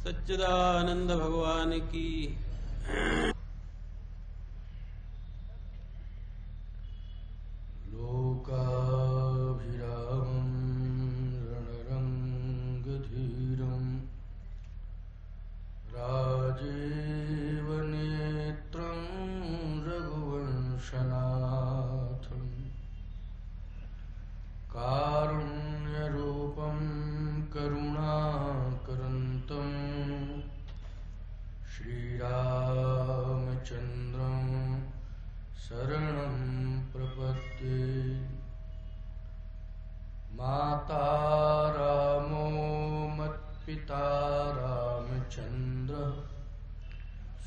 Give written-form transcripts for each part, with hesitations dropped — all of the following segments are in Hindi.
सच्चिदानंद भगवान की। लोकाभिरामं रणरङ्गधीरं राजीवनेत्रं रघुवंशनाथं कारुण्यरूपं करुणाकरन्तं श्रीरामचन्द्रं शरणं प्रपद्ये। माता रामो मत्पिता रामचन्द्रः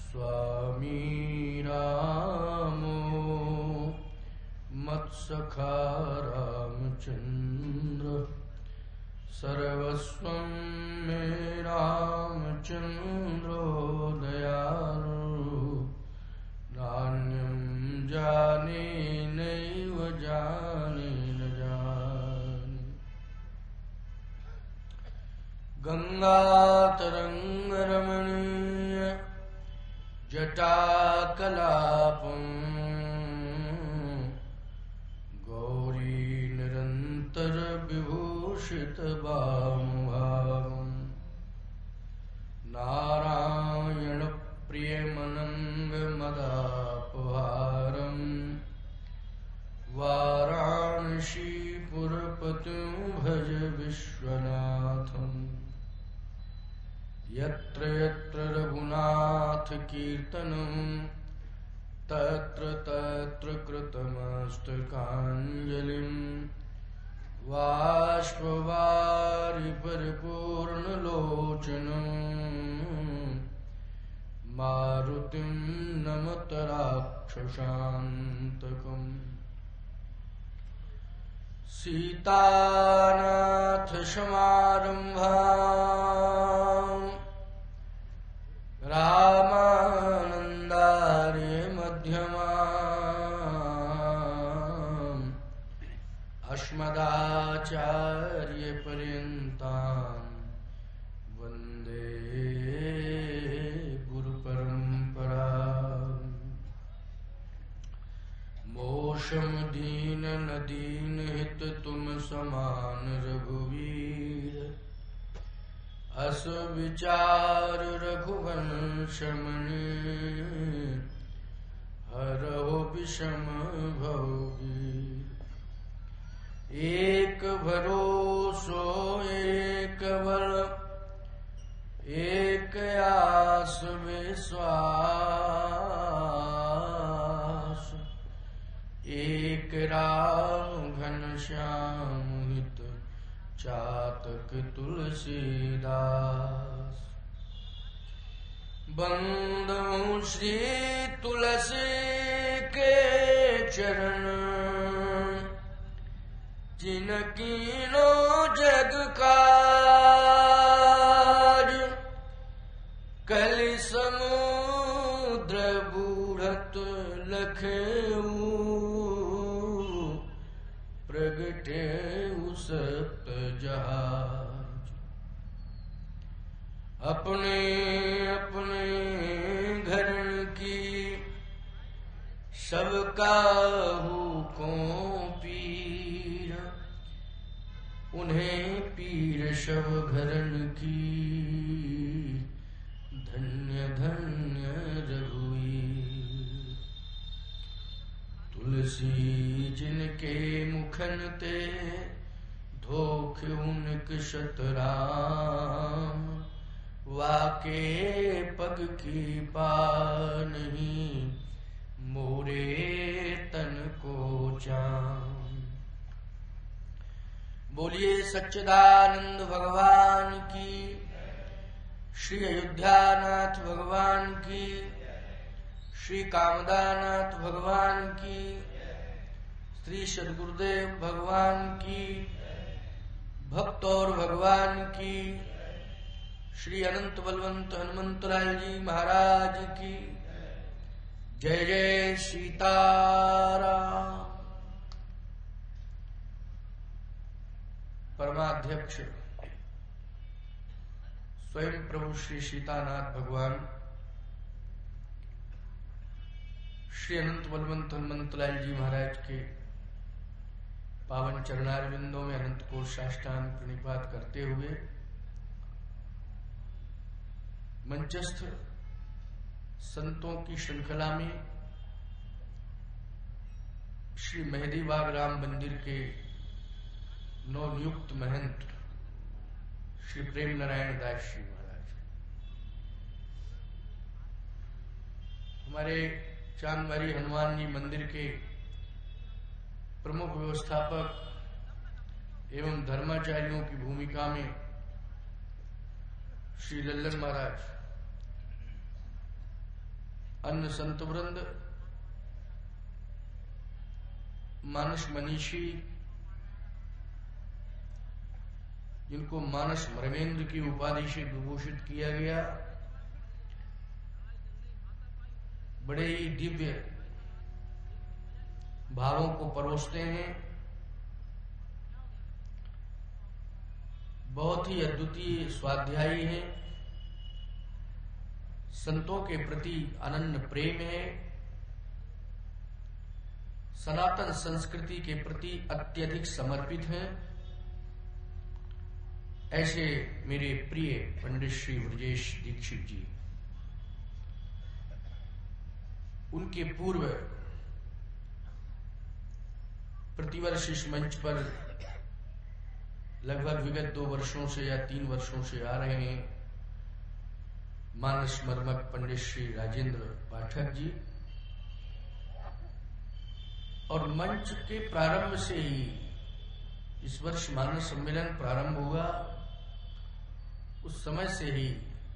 स्वामी रामो मत्सखा रामचन्द्र सर्वस्वं मे रामचन्द्रो दयालु नान्यं जाने नैव जाने न जाने। गंगातरंगरमणीय जटाकलापं गौरी निरंतर विभूषित भावं नारायण प्रियमनंगमदापहारं वाराणसीपुरपतिं भज विश्वनाथं। यत्र यत्र रघुनाथ कीर्तनं तत्र तत्र कृतमस्तकाञ्जलिं बाष्पवारि परिपूर्णलोचनं मारुतिं नमत राक्षसान्तकम्। सीतानाथ समारम्भां रामानन्दार्य मध्यमाम् अस्मदाचार्य पर्यन्तां वन्दे गुरुपरम्पराम्। मोषम दीन न दीन हित तुम समान रघुवीर अस विचार रघुवंश मणि हरहु विषम भवगीर। एक भरोसो एक बल एक आस विश्वास एक राम घनश्याम हित चातक तुलसीदास। बंदो श्री तुलसी के चरण जिनकीनो जग काज कलि समुद्र बूढ़त लखेऊ प्रगटे सत जहाज। अपने अपने घर की सबका को पीर उन्हें पीर सब घरन की धन्य धन्य रघुवीर। तुलसी जिनके मुखन ते धोख उनक शतराम वाके पग की पानही मोरे तन को जाम। बोलिए सच्चिदानंद भगवान की, श्री अयोध्यानाथ भगवान की, श्री कामदानाथ भगवान की, श्री सद्गुरुदेव भगवान की, भक्त और भगवान की, श्री अनंत बलवंत हनुमंतलाल जी महाराज की जय। जय सीताराम। परमाध्यक्ष स्वयं प्रभु श्री सीतानाथ भगवान श्री अनंत बलवंत हनुमंतलाल जी महाराज के पावन चरणारविंदों में अनंत कोटि साष्टांग प्रणिपात करते हुए मंचस्थ संतों की श्रृंखला में श्री मेहदी बाग राम मंदिर के नवनियुक्त महंत श्री प्रेम नारायण दास जी महाराज, हमारे चांदबारी हनुमान जी मंदिर के प्रमुख व्यवस्थापक एवं धर्माचार्यों की भूमिका में श्री लल्लन महाराज, अन्य संत वृंद, मानस मनीषी जिनको मानस मर्मेंद्र की उपाधि से विभूषित किया गया, बड़े ही दिव्य भावों को परोसते हैं, बहुत ही अद्वितीय स्वाध्यायी हैं, संतों के प्रति अनन्य प्रेम है, सनातन संस्कृति के प्रति अत्यधिक समर्पित हैं, ऐसे मेरे प्रिय पंडित श्री ब्रजेश दीक्षित जी, उनके पूर्व प्रतिवर्ष इस मंच पर लगभग विगत 2 वर्षों से या 3 वर्षों से आ रहे हैं मानस मर्मक पंडित श्री राजेंद्र पाठक जी, और मंच के प्रारंभ से ही इस वर्ष मानस सम्मेलन प्रारंभ हुआ उस समय से ही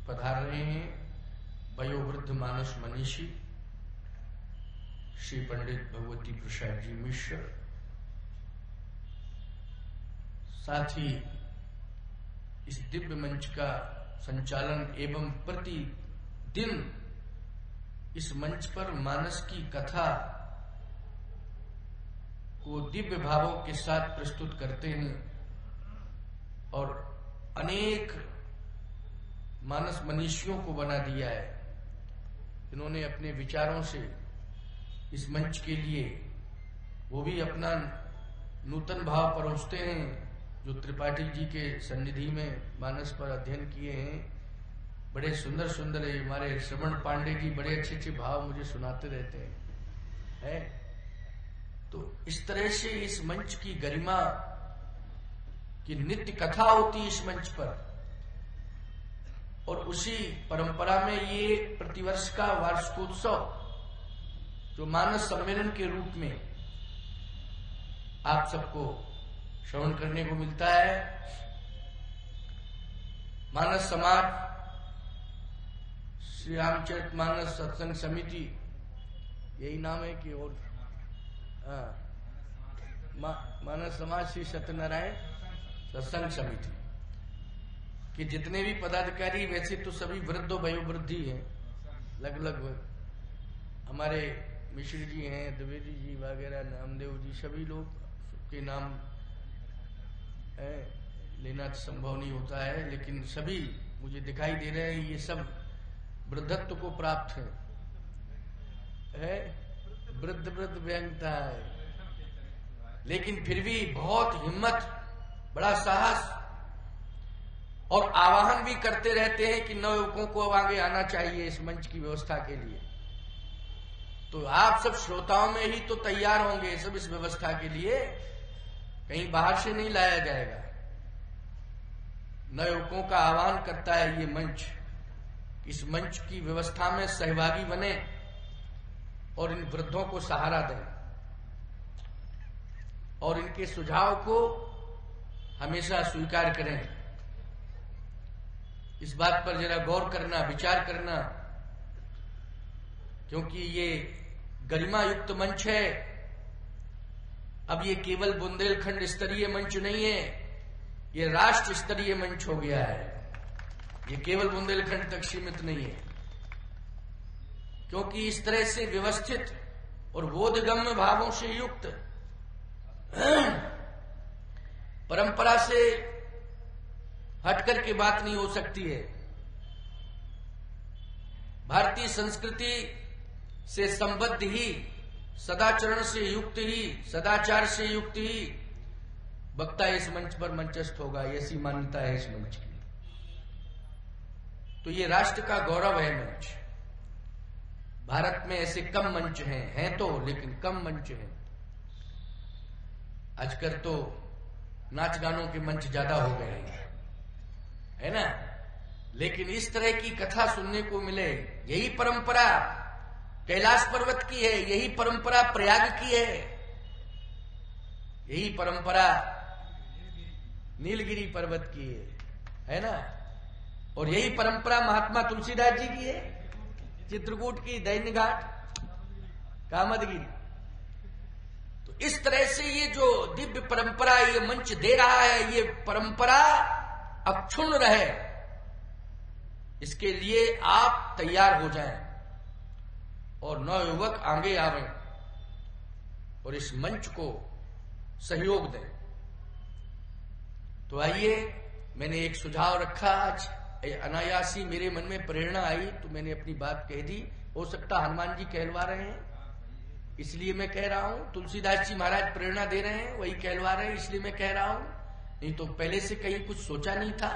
पधार रहे हैं वयोवृद्ध मानस मनीषी श्री पंडित भगवती प्रसाद जी मिश्र, साथ ही इस दिव्य मंच का संचालन एवं प्रतिदिन इस मंच पर मानस की कथा को दिव्य भावों के साथ प्रस्तुत करते हैं और अनेक मानस मनीषियों को बना दिया है। इन्होंने अपने विचारों से इस मंच के लिए वो भी अपना नूतन भाव परोसते हैं, जो त्रिपाठी जी के सन्निधि में मानस पर अध्ययन किए हैं। बड़े सुंदर सुंदर हमारे श्रवण पांडे जी बड़े अच्छे अच्छे भाव मुझे सुनाते रहते हैं, है? तो इस तरह से इस मंच की गरिमा की नित्य कथा होती है इस मंच पर, और उसी परंपरा में ये प्रतिवर्ष का वार्षिकोत्सव जो मानस सम्मेलन के रूप में आप सबको श्रवण करने को मिलता है। मानस समाज, श्री रामचरित मानस सत्संग समिति, यही नाम है कि और मानस समाज श्री सत्यनारायण सत्संग समिति के जितने भी पदाधिकारी, वैसे तो सभी वृद्धो वयोवृद्धि हैं, लगभग हमारे मिश्र जी हैं, द्विवेदी जी वगैरह, नामदेव जी, सभी लोग के नाम लेना संभव नहीं होता है, लेकिन सभी मुझे दिखाई दे रहे हैं, ये सब वृद्धत्व को प्राप्त है, वृद्ध व्यंगता है, लेकिन फिर भी बहुत हिम्मत, बड़ा साहस और आवाहन भी करते रहते हैं कि नवयुवकों को आगे आना चाहिए इस मंच की व्यवस्था के लिए। तो आप सब श्रोताओं में ही तो तैयार होंगे सब इस व्यवस्था के लिए, कहीं बाहर से नहीं लाया जाएगा। नवयुवकों का आह्वान करता है ये मंच, इस मंच की व्यवस्था में सहभागी बने और इन वृद्धों को सहारा दें और इनके सुझाव को हमेशा स्वीकार करें। इस बात पर जरा गौर करना, विचार करना, क्योंकि ये गरिमा युक्त मंच है। अब ये केवल बुंदेलखंड स्तरीय मंच नहीं है, ये राष्ट्र स्तरीय मंच हो गया है। ये केवल बुंदेलखंड तक सीमित नहीं है, क्योंकि इस तरह से व्यवस्थित और बोधगम्य भावों से युक्त, परंपरा से हटकर के बात नहीं हो सकती है। भारतीय संस्कृति से संबद्ध ही, सदाचरण से युक्त ही, सदाचार से युक्त ही वक्ता इस मंच पर मंचस्थ होगा, ऐसी मान्यता है इस मंच की। तो ये राष्ट्र का गौरव है मंच। भारत में ऐसे कम मंच हैं तो, लेकिन कम मंच हैं। आजकल तो नाच गानों के मंच ज्यादा हो गए हैं, है ना, लेकिन इस तरह की कथा सुनने को मिले, यही परंपरा कैलाश पर्वत की है, यही परंपरा प्रयाग की यही परंपरा नीलगिरी पर्वत की है ना, और यही परंपरा महात्मा तुलसीदास जी की है, चित्रकूट की, दैन्य घाट, कामदगिरी। तो इस तरह से ये जो दिव्य परंपरा ये मंच दे रहा है, ये परंपरा अक्षुण्ण रहे, इसके लिए आप तैयार हो जाएं और नवयुवक आगे आवें और इस मंच को सहयोग दें। तो आइए, मैंने एक सुझाव रखा, आज अनायासी मेरे मन में प्रेरणा आई तो मैंने अपनी बात कह दी। हो सकता हनुमान जी कहलवा रहे हैं इसलिए मैं कह रहा हूं, तुलसीदास जी महाराज प्रेरणा दे रहे हैं वही कहलवा रहे हैं इसलिए मैं कह रहा हूं, नहीं तो पहले से कहीं कुछ सोचा नहीं था।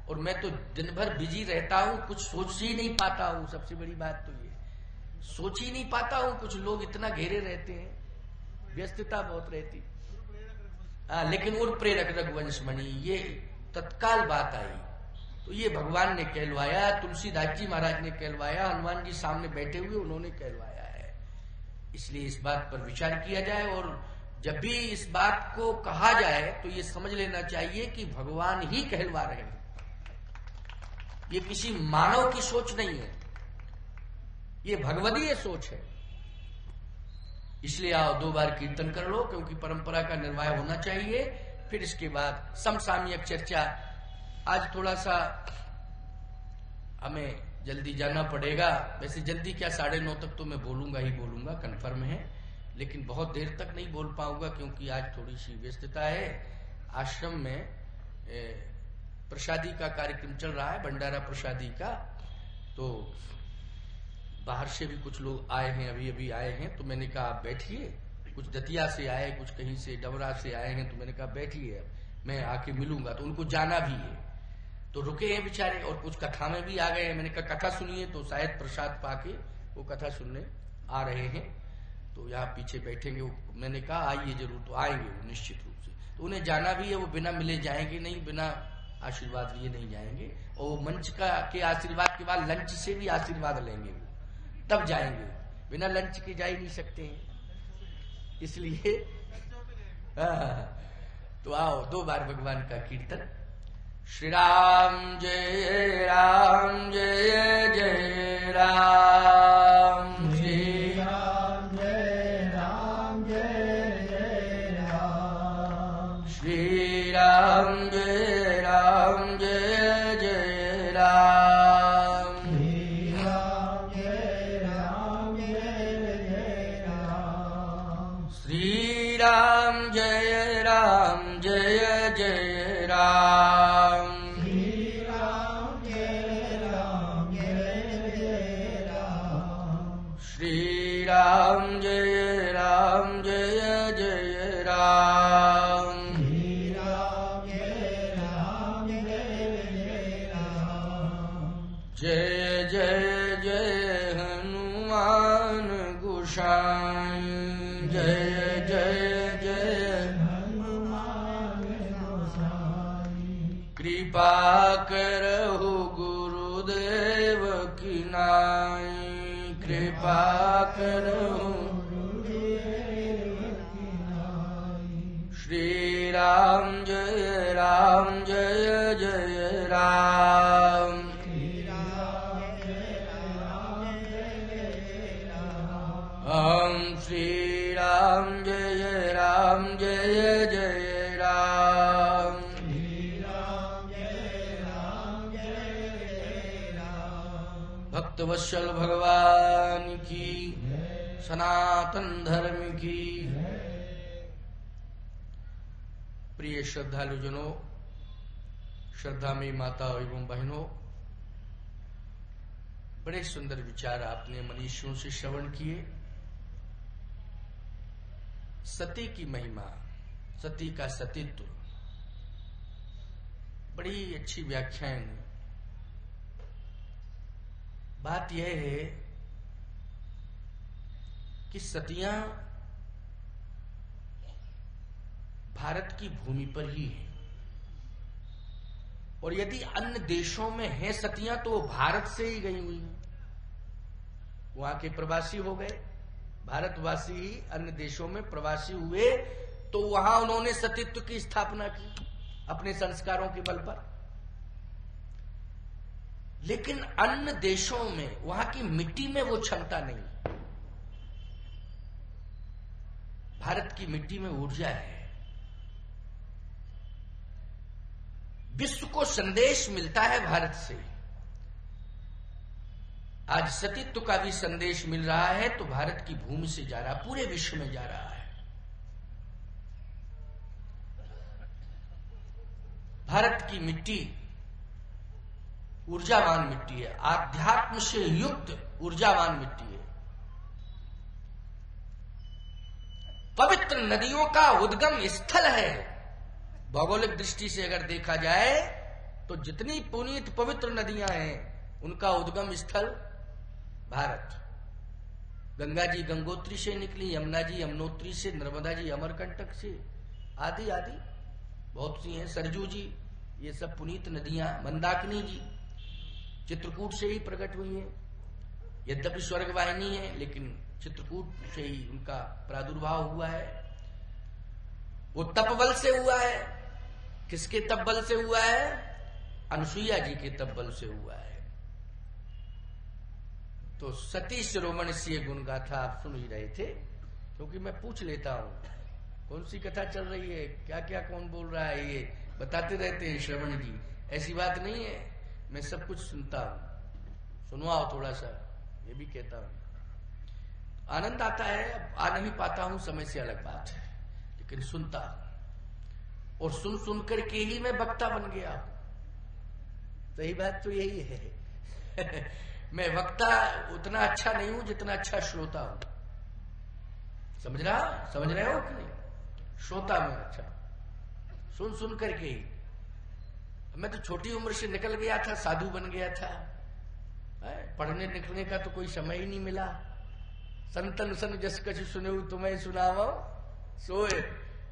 और मैं तो दिन भर बिजी रहता हूं, कुछ सोच ही नहीं पाता हूं। सबसे बड़ी बात तो ये, सोच ही नहीं पाता हूं। कुछ लोग इतना घेरे रहते हैं, व्यस्तता बहुत रहती। लेकिन उर प्रेरक रघुवंश मणि, ये तत्काल बात आई। तो ये भगवान ने कहलवाया, तुलसीदास जी महाराज ने कहलवाया, हनुमान जी सामने बैठे हुए उन्होंने कहलवाया है। इसलिए इस बात पर विचार किया जाए, और जब भी इस बात को कहा जाए तो ये समझ लेना चाहिए कि भगवान ही कहलवा रहे हैं, ये किसी मानव की सोच नहीं है, ये भगवदीय सोच है। इसलिए आओ 2 बार कीर्तन कर लो, क्योंकि परंपरा का निर्वाह होना चाहिए। फिर इसके बाद समसामयिक चर्चा। आज थोड़ा सा हमें जल्दी जाना पड़ेगा, वैसे जल्दी क्या 9:30 तक तो मैं बोलूंगा ही बोलूंगा, कंफर्म है, लेकिन बहुत देर तक नहीं बोल पाऊंगा क्योंकि आज थोड़ी सी व्यस्तता है। आश्रम में प्रसादी का कार्यक्रम चल रहा है, भंडारा प्रसादी का, तो बाहर से भी कुछ लोग आए हैं, अभी अभी आए हैं। तो मैंने कहा आप बैठिए, कुछ दतिया से आए, कुछ कहीं से डबरा से आए हैं, तो मैंने कहा बैठिए, मैं आके मिलूंगा। तो उनको जाना भी है तो रुके हैं बेचारे, और कुछ कथा में भी आ गए हैं। मैंने कहा कथा सुनिए, तो शायद प्रसाद पाके वो कथा सुनने आ रहे हैं, तो यहाँ पीछे बैठेंगे। मैंने कहा आइए जरूर, तो आएंगे वो निश्चित रूप से। तो उन्हें जाना भी है, वो बिना मिले जाएंगे नहीं, बिना आशीर्वाद लिए नहीं जाएंगे, और वो मंच का के आशीर्वाद के बाद लंच से भी आशीर्वाद लेंगे, तब जाएंगे, बिना लंच के जा ही नहीं सकते हैं। इसलिए तो आओ 2 बार भगवान का कीर्तन। श्री राम जय राम, जय जय राम, श्री राम जय राम, जय जय राम, श्री राम जय राम, जय जय राम, श्री राम जय राम, जय जय राम, श्री राम जय राम, जय जय राम, श्री राम जय राम, जय जय राम, श्री राम जय राम, जय जय राम, श्री राम जय राम, जय जय राम, जय जय जय हनुमान गोसाई, जय जय जय हनुमान गोसाई, कृपा करहु गुरुदेव की नाई, कृपा करहु गुरुदेव की नाई, श्री राम जय राम, जय जय राम, श्री राम जय राम, जय जय राम, श्री राम जय राम, जय जय राम, श्री राम जय राम, जय जय राम। भक्तवत्सल भगवान की, सनातन धर्म की। प्रिय श्रद्धालुजनों, श्रद्धा में माता एवं बहनों, बड़े सुंदर विचार आपने मनीषियों से श्रवण किए। सती की महिमा, सती का सतीत्व, बड़ी अच्छी व्याख्यान। बात यह है कि सतियां भारत की भूमि पर ही है, और यदि अन्य देशों में हैं सतियां तो वो भारत से ही गई हुई हैं। वहां के प्रवासी हो गए, भारतवासी ही अन्य देशों में प्रवासी हुए, तो वहां उन्होंने सतीत्व की स्थापना की अपने संस्कारों के बल पर। लेकिन अन्य देशों में, वहां की मिट्टी में वो क्षमता नहीं। भारत की मिट्टी में ऊर्जा है। विश्व को संदेश मिलता है भारत से। आज सतीत्व का भी संदेश मिल रहा है तो भारत की भूमि से जा रहा है, पूरे विश्व में जा रहा है। भारत की मिट्टी ऊर्जावान मिट्टी है, आध्यात्म से युक्त ऊर्जावान मिट्टी है। पवित्र नदियों का उद्गम स्थल है। भौगोलिक दृष्टि से अगर देखा जाए तो जितनी पुनीत पवित्र नदियां हैं उनका उद्गम स्थल भारत। गंगा जी गंगोत्री से निकली, यमुना जी यमुनोत्री से, नर्मदा जी अमरकंटक से, आदि आदि बहुत सी हैं, सरजू जी, ये सब पुनीत नदियां। मंदाकिनी जी चित्रकूट से ही प्रकट हुई हैं। यद्यपि स्वर्ग वाहिनी है लेकिन चित्रकूट से ही उनका प्रादुर्भाव हुआ है। वो तपबल से हुआ है। किसके तपबल से हुआ है? अनुसुईया जी के तपबल से हुआ है। तो सती शिरोमणि से गुण गाथा आप सुन ही रहे थे, क्योंकि मैं पूछ लेता हूं कौन सी कथा चल रही है, क्या क्या कौन बोल रहा है, ये बताते रहते हैं श्रवण जी। ऐसी बात नहीं है, मैं सब कुछ सुनता हूं, सुनवाओ थोड़ा सा, ये भी कहता हूं। आनंद आता है, आ नहीं पाता हूं समय से अलग बात है, लेकिन सुनता हूं, और सुन सुन करके ही मैं वक्ता बन गया हूं। सही बात तो यही है। मैं वक्ता उतना अच्छा नहीं हूं जितना अच्छा श्रोता हूं। समझ रहे हो कि नहीं? श्रोता में अच्छा, सुन सुन करके ही। मैं तो छोटी उम्र से निकल गया था, साधु बन गया था। पढ़ने लिखने का तो कोई समय ही नहीं मिला। संतन सन जस कछ सुने तुम्हें सुनावा सोए।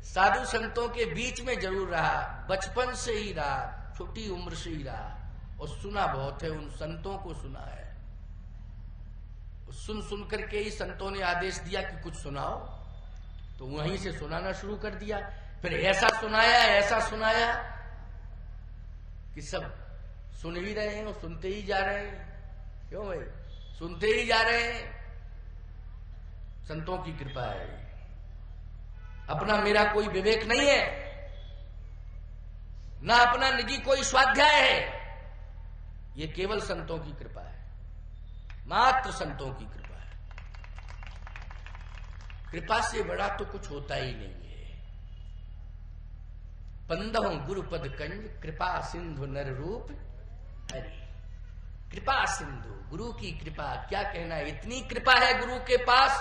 साधु संतों के बीच में जरूर रहा, बचपन से ही रहा, छोटी उम्र से ही रहा, और सुना बहुत है, उन संतों को सुना है। सुन सुन करके ही संतों ने आदेश दिया कि कुछ सुनाओ, तो वहीं से सुनाना शुरू कर दिया। फिर ऐसा सुनाया कि सब सुन ही रहे हैं और सुनते ही जा रहे हैं। क्यों भाई? सुनते ही जा रहे हैं। संतों की कृपा है। अपना मेरा कोई विवेक नहीं है, ना अपना निजी कोई स्वाध्याय है। ये केवल संतों की कृपा है, मात्र संतों की कृपा है। कृपा से बड़ा तो कुछ होता ही नहीं है। पंदहों गुरुपद कंज कृपा सिंधु नर रूप हरि। कृपा सिंधु, गुरु की कृपा, क्या कहना है। इतनी कृपा है गुरु के पास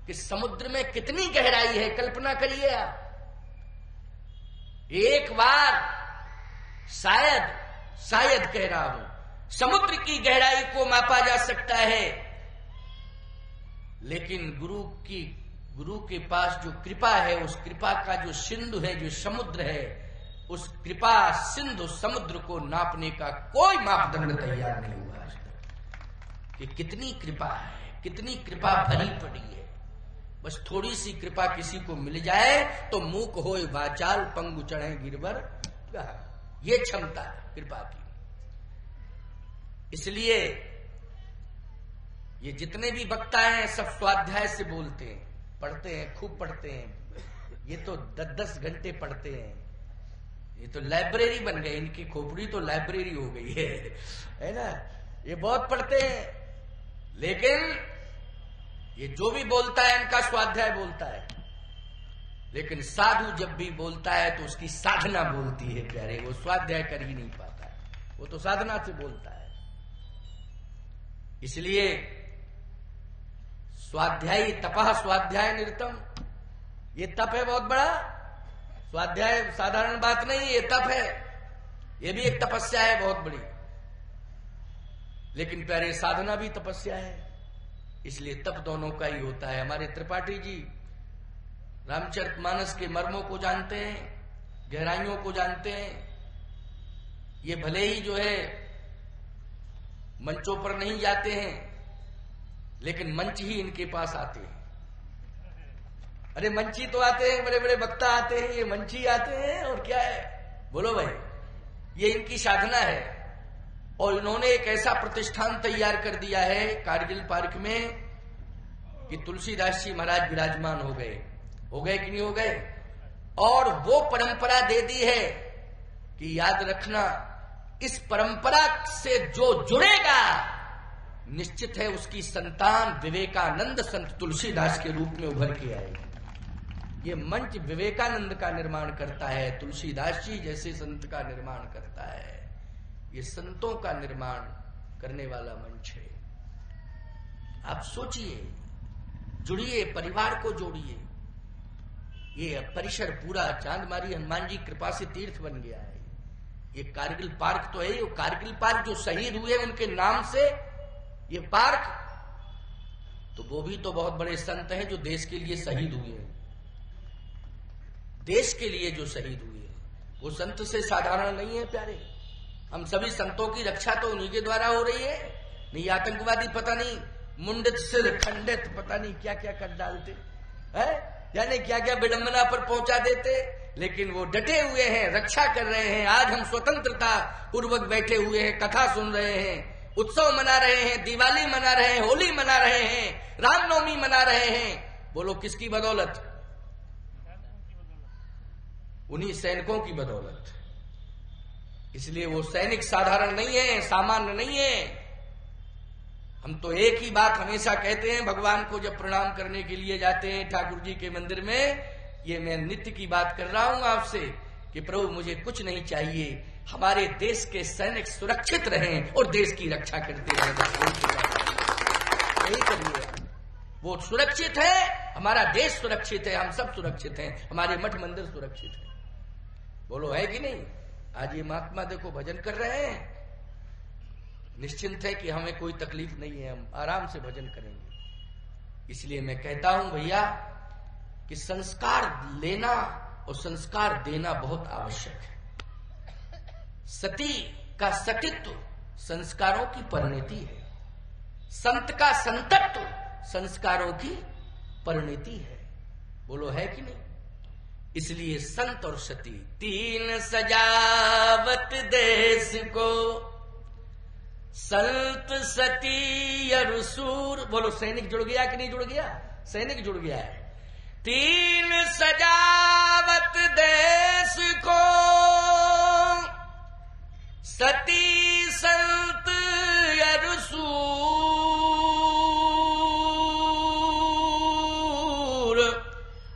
कि समुद्र में कितनी गहराई है, कल्पना करिए आप। एक बार शायद कह रहा हूं, समुद्र की गहराई को मापा जा सकता है, लेकिन गुरु के पास जो कृपा है, उस कृपा का जो सिंधु है, जो समुद्र है, उस कृपा सिंधु समुद्र को नापने का कोई मापदंड तैयार नहीं हुआ आज तक कि कितनी कृपा है, कितनी कृपा भरी पड़ी है। बस थोड़ी सी कृपा किसी को मिल जाए तो मूक होए वाचाल, पंगु चढ़े गिरवर। ये क्षमता है कृपा की। इसलिए ये जितने भी वक्ता हैं सब स्वाध्याय से बोलते हैं, पढ़ते हैं, खूब पढ़ते हैं। ये तो 10-10 घंटे पढ़ते हैं। ये तो लाइब्रेरी बन गई, इनकी खोपड़ी तो लाइब्रेरी हो गई है ना। ये बहुत पढ़ते हैं, लेकिन ये जो भी बोलता है इनका स्वाध्याय बोलता है। लेकिन साधु जब भी बोलता है तो उसकी साधना बोलती है प्यारे, वो स्वाध्याय कर ही नहीं पाता है, वो तो साधना से बोलता है। इसलिए स्वाध्यायी तपः स्वाध्याय निरतम, ये तप है बहुत बड़ा। स्वाध्याय साधारण बात नहीं, ये तप है, ये भी एक तपस्या है बहुत बड़ी। लेकिन प्यारे साधना भी तपस्या है, इसलिए तप दोनों का ही होता है। हमारे त्रिपाठी जी रामचरितमानस के मर्मों को जानते हैं, गहराइयों को जानते हैं। ये भले ही जो है मंचों पर नहीं जाते हैं, लेकिन मंच ही इनके पास आते हैं। अरे मंची तो आते हैं, बड़े बड़े वक्ता आते हैं, ये मंची आते हैं और क्या है, बोलो भाई, ये इनकी साधना है। और इन्होंने एक ऐसा प्रतिष्ठान तैयार कर दिया है कारगिल पार्क में कि तुलसीदास जी महाराज विराजमान हो गए कि नहीं हो गए। और वो परंपरा दे दी है कि याद रखना, इस परंपरा से जो जुड़ेगा निश्चित है उसकी संतान विवेकानंद संत तुलसीदास के रूप में उभर के आएगी। ये मंच विवेकानंद का निर्माण करता है, तुलसीदास जी जैसे संत का निर्माण करता है। ये संतों का निर्माण करने वाला मंच है। आप सोचिए, जुड़िए, परिवार को जोड़िए। ये परिसर पूरा चांदमारी हनुमान जी कृपा से तीर्थ बन गया है। ये कारगिल पार्क तो है, ये कारगिल पार्क जो शहीद हुए उनके नाम से ये पार्क, तो वो भी तो बहुत बड़े संत हैं जो देश के लिए शहीद हुए हैं। देश के लिए जो शहीद हुए हैं वो संत से साधारण नहीं है प्यारे। हम सभी संतों की रक्षा तो उन्हीं के द्वारा हो रही है। नहीं आतंकवादी पता नहीं मुंडित सिर खंडित पता नहीं क्या क्या कर डालते हैं, यानी क्या क्या विडंबना पर पहुंचा देते, लेकिन वो डटे हुए हैं, रक्षा कर रहे हैं। आज हम स्वतंत्रता पूर्वक बैठे हुए हैं, कथा सुन रहे हैं, उत्सव मना रहे हैं, दिवाली मना रहे हैं, होली मना रहे हैं, रामनवमी मना रहे हैं। बोलो किसकी बदौलत? उन्हीं सैनिकों की बदौलत। इसलिए वो सैनिक साधारण नहीं है, सामान्य नहीं है। हम तो एक ही बात हमेशा कहते हैं भगवान को जब प्रणाम करने के लिए जाते हैं ठाकुर जी के मंदिर में, ये मैं नित्य की बात कर रहा हूं आपसे कि प्रभु मुझे कुछ नहीं चाहिए, हमारे देश के सैनिक सुरक्षित रहें और देश की रक्षा करते रहें। यही करिए, वो सुरक्षित है, हमारा देश सुरक्षित है, हम सब सुरक्षित हैं, हमारे मठ मंदिर सुरक्षित है। बोलो है कि नहीं? आज ये महात्मा देखो भजन कर रहे हैं, निश्चिंत है कि हमें कोई तकलीफ नहीं है, हम आराम से भजन करेंगे। इसलिए मैं कहता हूं भैया कि संस्कार लेना और संस्कार देना बहुत आवश्यक है। सती का सतित्व संस्कारों की परिणति है, संत का संतत्व संस्कारों की परिणति है। बोलो है कि नहीं? इसलिए संत और सती तीन सजावट देश को, संत सती अरुसूर। बोलो सैनिक जुड़ गया कि नहीं जुड़ गया? सैनिक जुड़ गया है। तीन सजावट देश को, सती संत अरुसूर,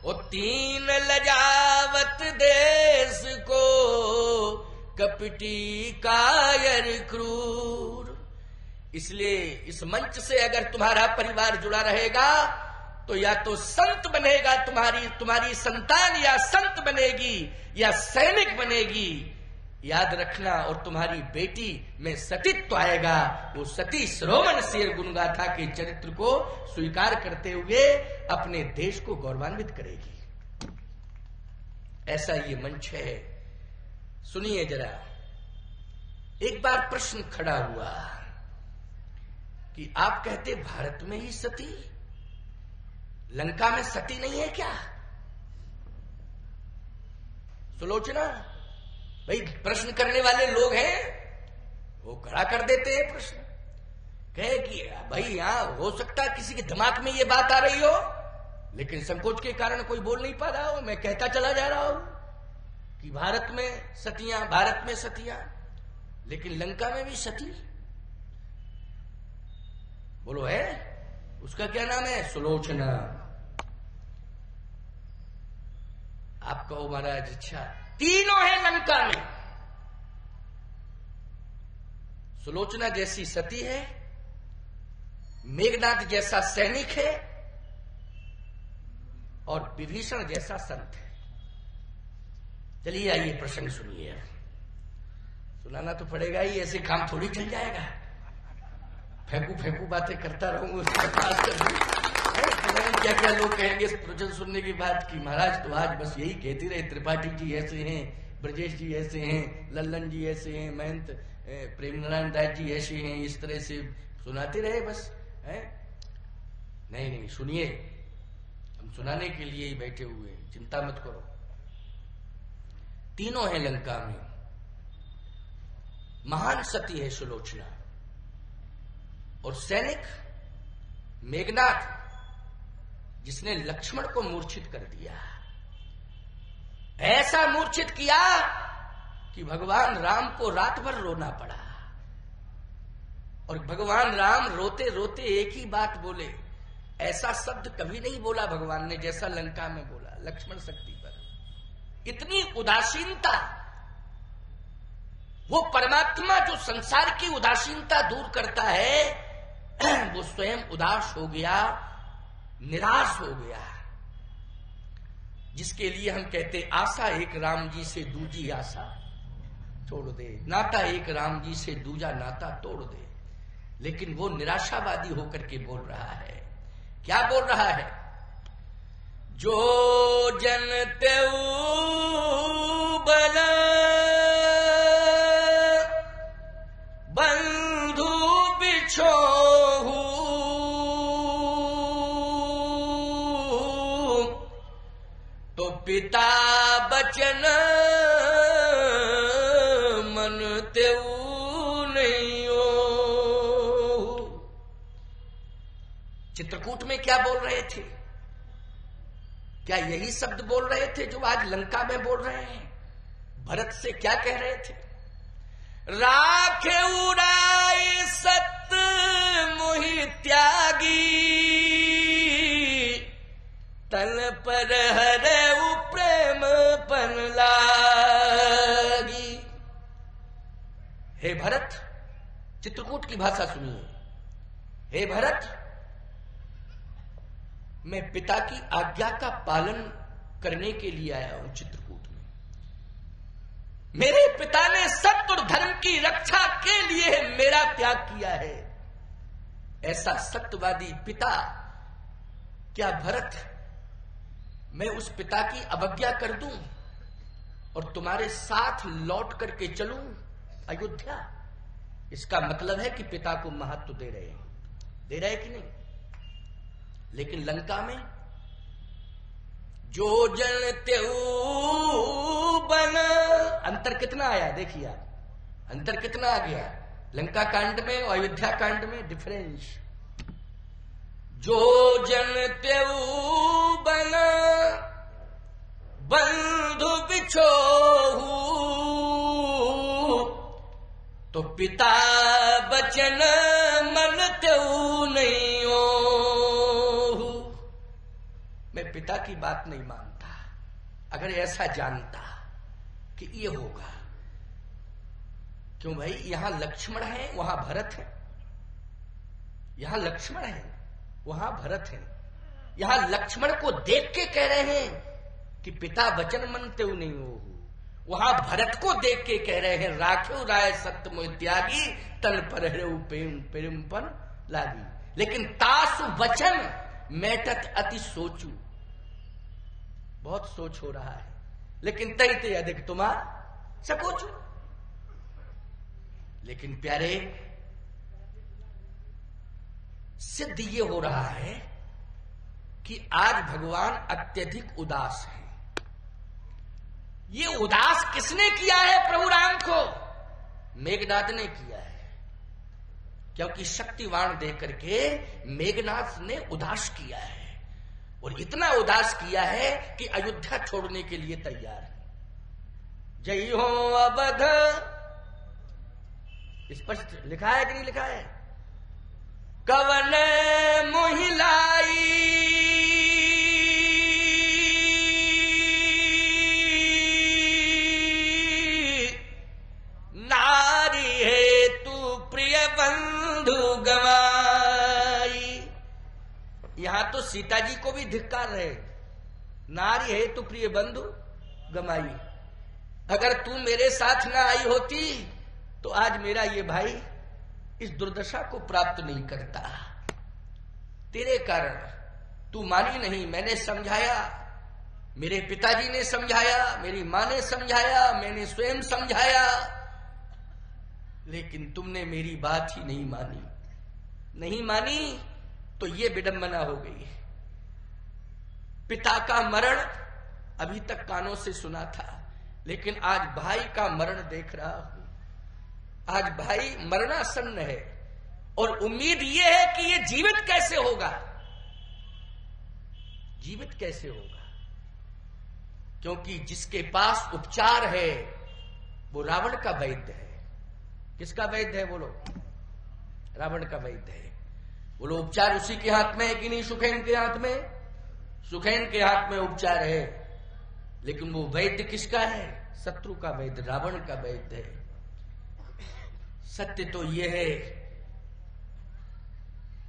और तीन लजावत देश को, कपटी कायर क्रूर। इसलिए इस मंच से अगर तुम्हारा परिवार जुड़ा रहेगा तो या तो संत बनेगा, तुम्हारी संतान या संत बनेगी या सैनिक बनेगी, याद रखना। और तुम्हारी बेटी में सतीत्व आएगा, वो सती श्रोमण शेर गुणगाथा के चरित्र को स्वीकार करते हुए अपने देश को गौरवान्वित करेगी। ऐसा ये मंच है। सुनिए जरा, एक बार प्रश्न खड़ा हुआ कि आप कहते भारत में ही सती, लंका में सती नहीं है क्या? सुलोचना भाई, प्रश्न करने वाले लोग हैं, वो खड़ा कर देते हैं प्रश्न, कहे कि भाई यहां हो सकता है किसी के दिमाग में ये बात आ रही हो, लेकिन संकोच के कारण कोई बोल नहीं पा रहा हो। मैं कहता चला जा रहा हूं कि भारत में सतियां, लेकिन लंका में भी सती। बोलो है? उसका क्या नाम है? सुलोचना। आप कहो महाराज अच्छा, तीनों है लंका में, सुलोचना जैसी सती है, मेघनाद जैसा सैनिक है और विभीषण जैसा संत है। चलिए आइए प्रसंग सुनिए। सुनाना तो पड़ेगा ही, ऐसे काम थोड़ी चल जाएगा। फेंकू फेंकू बातें करता रहूंगा, उसके पास क्या क्या लोग कहेंगे इस प्रवचन सुनने के बाद कि महाराज तो आज बस यही कहती रहे, त्रिपाठी जी ऐसे हैं, ब्रजेश जी ऐसे हैं, लल्लन जी ऐसे हैं, महंत प्रेम नारायण दास जी ऐसे हैं, इस तरह से सुनाते रहे बस है। नहीं नहीं, सुनिए, हम सुनाने के लिए ही बैठे हुए हैं, चिंता मत करो। तीनों हैं लंका में। महान सती है सुलोचना, और सैनिक मेघनाद जिसने लक्ष्मण को मूर्छित कर दिया, ऐसा मूर्छित किया कि भगवान राम को रात भर रोना पड़ा। और भगवान राम रोते रोते एक ही बात बोले, ऐसा शब्द कभी नहीं बोला भगवान ने जैसा लंका में बोला लक्ष्मण शक्ति पर। इतनी उदासीनता, वो परमात्मा जो संसार की उदासीनता दूर करता है, वो स्वयं उदास हो गया, निराश हो गया। जिसके लिए हम कहते आशा एक राम जी से दूजी आशा छोड़ दे, नाता एक राम जी से दूजा नाता तोड़ दे। लेकिन वो निराशावादी होकर के बोल रहा है। क्या बोल रहा है? जो जन तेऊ बल बंधु बिछोहू, तो पिता बचन मन तेऊ नहीं हो। चित्रकूट में क्या बोल रहे थे? क्या यही शब्द बोल रहे थे जो आज लंका में बोल रहे हैं? भरत से क्या कह रहे थे? राखे उड़ाई सत मोहि त्यागी, तन पर हरे प्रेम पन लागी। हे भरत, चित्रकूट की भाषा सुनिए। हे भरत, मैं पिता की आज्ञा का पालन करने के लिए आया हूं चित्रकूट में। मेरे पिता ने सत्य और धर्म की रक्षा के लिए मेरा त्याग किया है। ऐसा सत्यवादी पिता, क्या भरत मैं उस पिता की अवज्ञा कर दूं और तुम्हारे साथ लौट करके चलूं अयोध्या? इसका मतलब है कि पिता को महत्व दे रहे हैं, दे रहे कि नहीं? लेकिन लंका में जो जन तेऊ बन, अंतर कितना आया देखिए आप, अंतर कितना आ गया लंका कांड में और अयोध्या कांड में, डिफरेंस। जो जन तेऊ बन बंधु बिछोहू, तो पिता बचन मन तेऊ नहीं हो। मैं पिता की बात नहीं मानता। अगर ऐसा जानता कि ये होगा, क्यों भाई? यहां लक्ष्मण है, वहां भरत है। यहां लक्ष्मण है, वहां भरत है। यहां लक्ष्मण को देख के कह रहे हैं कि पिता वचन मनते नहीं हो। वहां भरत को देख के कह रहे हैं राखो राय सत्य मोहि त्यागी, तन पर प्रेम पन लागी। लेकिन तासु वचन मैटत अति सोचू, बहुत सोच हो रहा है, लेकिन तैते अधिक तुम्हार सकोचू। लेकिन प्यारे, सिद्ध ये हो रहा है कि आज भगवान अत्यधिक उदास है। ये उदास किसने किया है प्रभु राम को? मेघनाद ने किया है। क्योंकि शक्तिवान दे करके मेघनाद ने उदास किया है, और इतना उदास किया है कि अयोध्या छोड़ने के लिए तैयार है। जय हो अवध, स्पष्ट लिखा है कि नहीं लिखा है? कवन मोहिलाई नारी है तू प्रिय बंधु गवाई। सीता जी को भी धिक्कार रहे, नारी है तो प्रिय बंधु गमाई, अगर तू मेरे साथ ना आई होती तो आज मेरा ये भाई इस दुर्दशा को प्राप्त नहीं करता। तेरे कारण, तू मानी नहीं, मैंने समझाया, मेरे पिताजी ने समझाया, मेरी मां ने समझाया, मैंने स्वयं समझाया, लेकिन तुमने मेरी बात ही नहीं मानी। नहीं मानी तो ये विडंबना हो गई। पिता का मरण अभी तक कानों से सुना था, लेकिन आज भाई का मरण देख रहा हूं। आज भाई मरणासन्न है और उम्मीद यह है कि ये जीवित कैसे होगा, जीवित कैसे होगा, क्योंकि जिसके पास उपचार है वो रावण का वैद्य है। किसका वैद्य है बोलो? रावण का वैद्य है। बोलो उपचार उसी के हाथ में है कि नहीं? सुखैन के हाथ में, सुखैन के हाथ में उपचार है, लेकिन वो वैद्य किसका है? शत्रु का वैद्य, रावण का वैद्य है। सत्य तो यह है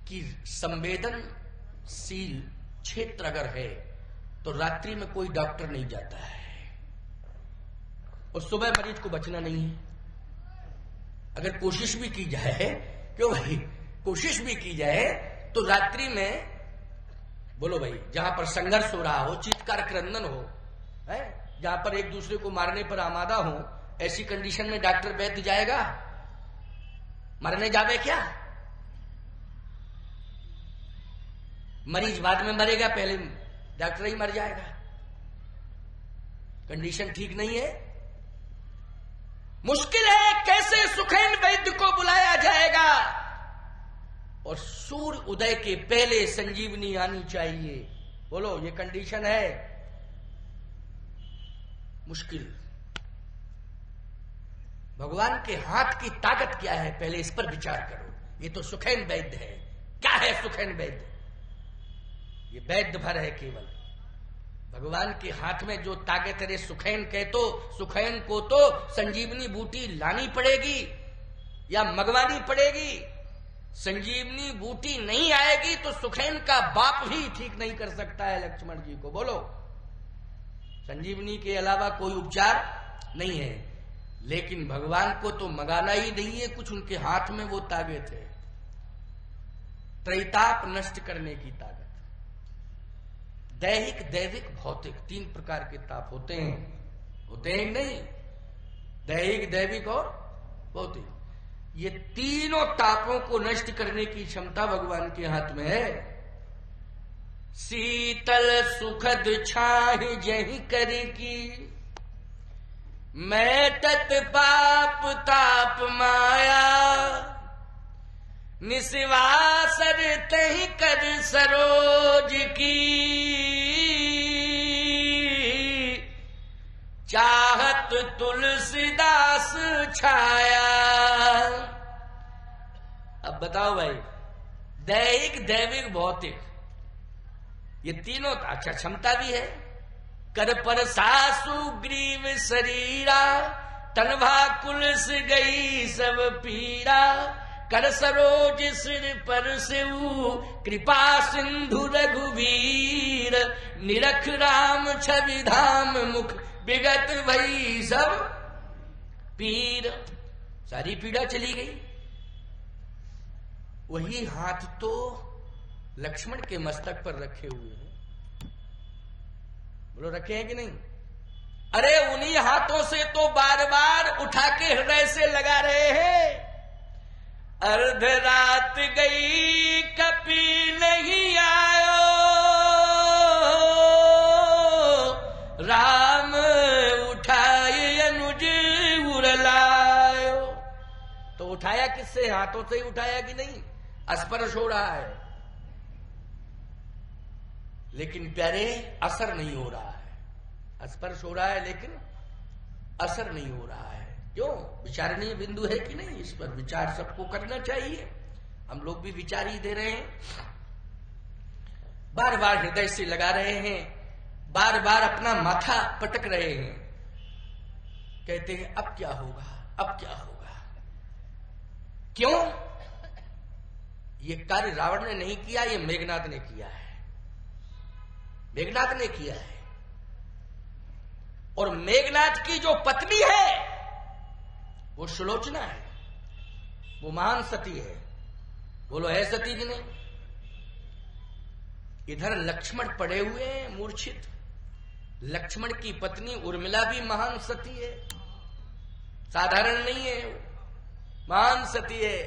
कि संवेदनशील क्षेत्र अगर है तो रात्रि में कोई डॉक्टर नहीं जाता है और सुबह मरीज को बचना नहीं है। अगर कोशिश भी की जाए, क्यों भाई, कोशिश भी की जाए तो रात्रि में, बोलो भाई, जहां पर संघर्ष हो रहा हो, चीत्कार क्रंदन हो, है, जहां पर एक दूसरे को मारने पर आमादा हो, ऐसी कंडीशन में डॉक्टर वैद्य जाएगा? मरने जावे क्या? मरीज बाद में मरेगा, पहले डॉक्टर ही मर जाएगा। कंडीशन ठीक नहीं है। मुश्किल है कैसे सुखैन वैद्य को बुलाया जाएगा, और सूर्य उदय के पहले संजीवनी आनी चाहिए। बोलो ये कंडीशन है, मुश्किल। भगवान के हाथ की ताकत क्या है, पहले इस पर विचार करो। ये तो सुखैन वैद्य है। क्या है सुखैन वैद्य? ये वैद्य भर है केवल। भगवान के हाथ में जो ताकत है, सुखैन कहे तो सुखैन को तो संजीवनी बूटी लानी पड़ेगी या मंगवानी पड़ेगी। संजीवनी बूटी नहीं आएगी तो सुखैन का बाप भी ठीक नहीं कर सकता है लक्ष्मण जी को। बोलो, संजीवनी के अलावा कोई उपचार नहीं है। लेकिन भगवान को तो मंगाना ही नहीं है कुछ, उनके हाथ में वो ताकत है, त्रैताप नष्ट करने की ताकत। दैहिक, दैविक, भौतिक, 3 प्रकार के ताप होते हैं, होते हैं नहीं? दैहिक, दैविक और भौतिक। ये तीनों तापों को नष्ट करने की क्षमता भगवान के हाथ में है। शीतल सुखद छाह जही कर की, मैं तत् पाप ताप माया, निस्वासर तहि कर सरोज की, चाहत तुलसीदास छाया। अब बताओ भाई, दैहिक, दैविक, भौतिक, ये तीनों अच्छा क्षमता भी है। कर पर सासु ग्रीव शरीरा, तनवा कुलस गई सब पीड़ा, कर सरोज सिर पर सेऊ, कृपा सिंधु रघुवीर, निरख राम छवि धाम मुख, विगत भई सब पीर। सारी पीड़ा चली गई। वही हाथ तो लक्ष्मण के मस्तक पर रखे हुए हैं। बोलो रखे हैं कि नहीं? अरे उन्हीं हाथों से तो बार बार उठा के हृदय से लगा रहे हैं। अर्ध रात गई कपि नहीं आयो, राम उठाए अनुज उड़लायो। तो उठाया किससे? हाथों से ही उठाया कि नहीं? स्पर्श हो रहा है, लेकिन प्यारे असर नहीं हो रहा है। स्पर्श हो रहा है लेकिन असर नहीं हो रहा है। क्यों? विचारणीय बिंदु है कि नहीं? इस पर विचार सबको करना चाहिए। हम लोग भी विचार ही दे रहे हैं, बार बार हृदय से लगा रहे हैं, बार बार अपना माथा पटक रहे हैं, कहते हैं अब क्या होगा, अब क्या होगा। क्यों? ये कार्य रावण ने नहीं किया, ये मेघनाद ने किया है। मेघनाद ने किया है। और मेघनाद की जो पत्नी है वो सुलोचना है, वो महान सती है। बोलो है सती कि नहीं? इधर लक्ष्मण पड़े हुए हैं मूर्छित। लक्ष्मण की पत्नी उर्मिला भी महान सती है, साधारण नहीं है, महान सती है,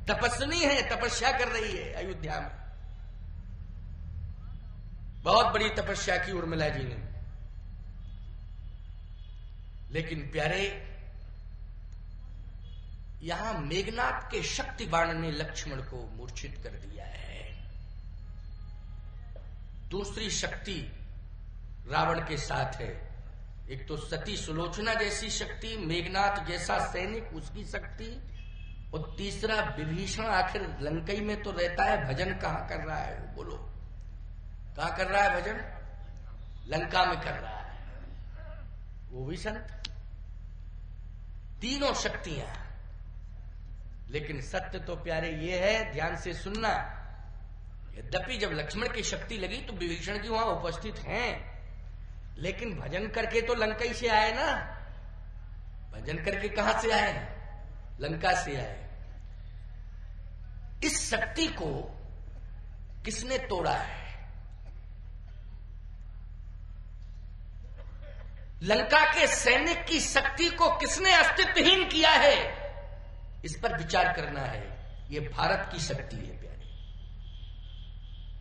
तपस्विनी है, तपस्या कर रही है अयोध्या में। बहुत बड़ी तपस्या की उर्मिला जी ने। लेकिन प्यारे, यहां मेघनाद के शक्ति बाण ने लक्ष्मण को मूर्छित कर दिया है। दूसरी शक्ति रावण के साथ है। एक तो सती सुलोचना जैसी शक्ति, मेघनाद जैसा सैनिक उसकी शक्ति, और तीसरा विभीषण आखिर लंकई में तो रहता है, भजन कहां कर रहा है? बोलो कहां कर रहा है भजन? लंका में कर रहा है, वो भी संत। तीनों शक्तियां। लेकिन सत्य तो प्यारे ये है, ध्यान से सुनना, यद्यपि जब लक्ष्मण की शक्ति लगी तो विभीषण जी वहां उपस्थित हैं, लेकिन भजन करके तो लंका से आए ना। भजन करके कहां से आए? लंका से आए। इस शक्ति को किसने तोड़ा है? लंका के सैनिक की शक्ति को किसने अस्तित्वहीन किया है? इस पर विचार करना है। यह भारत की शक्ति है प्यारे।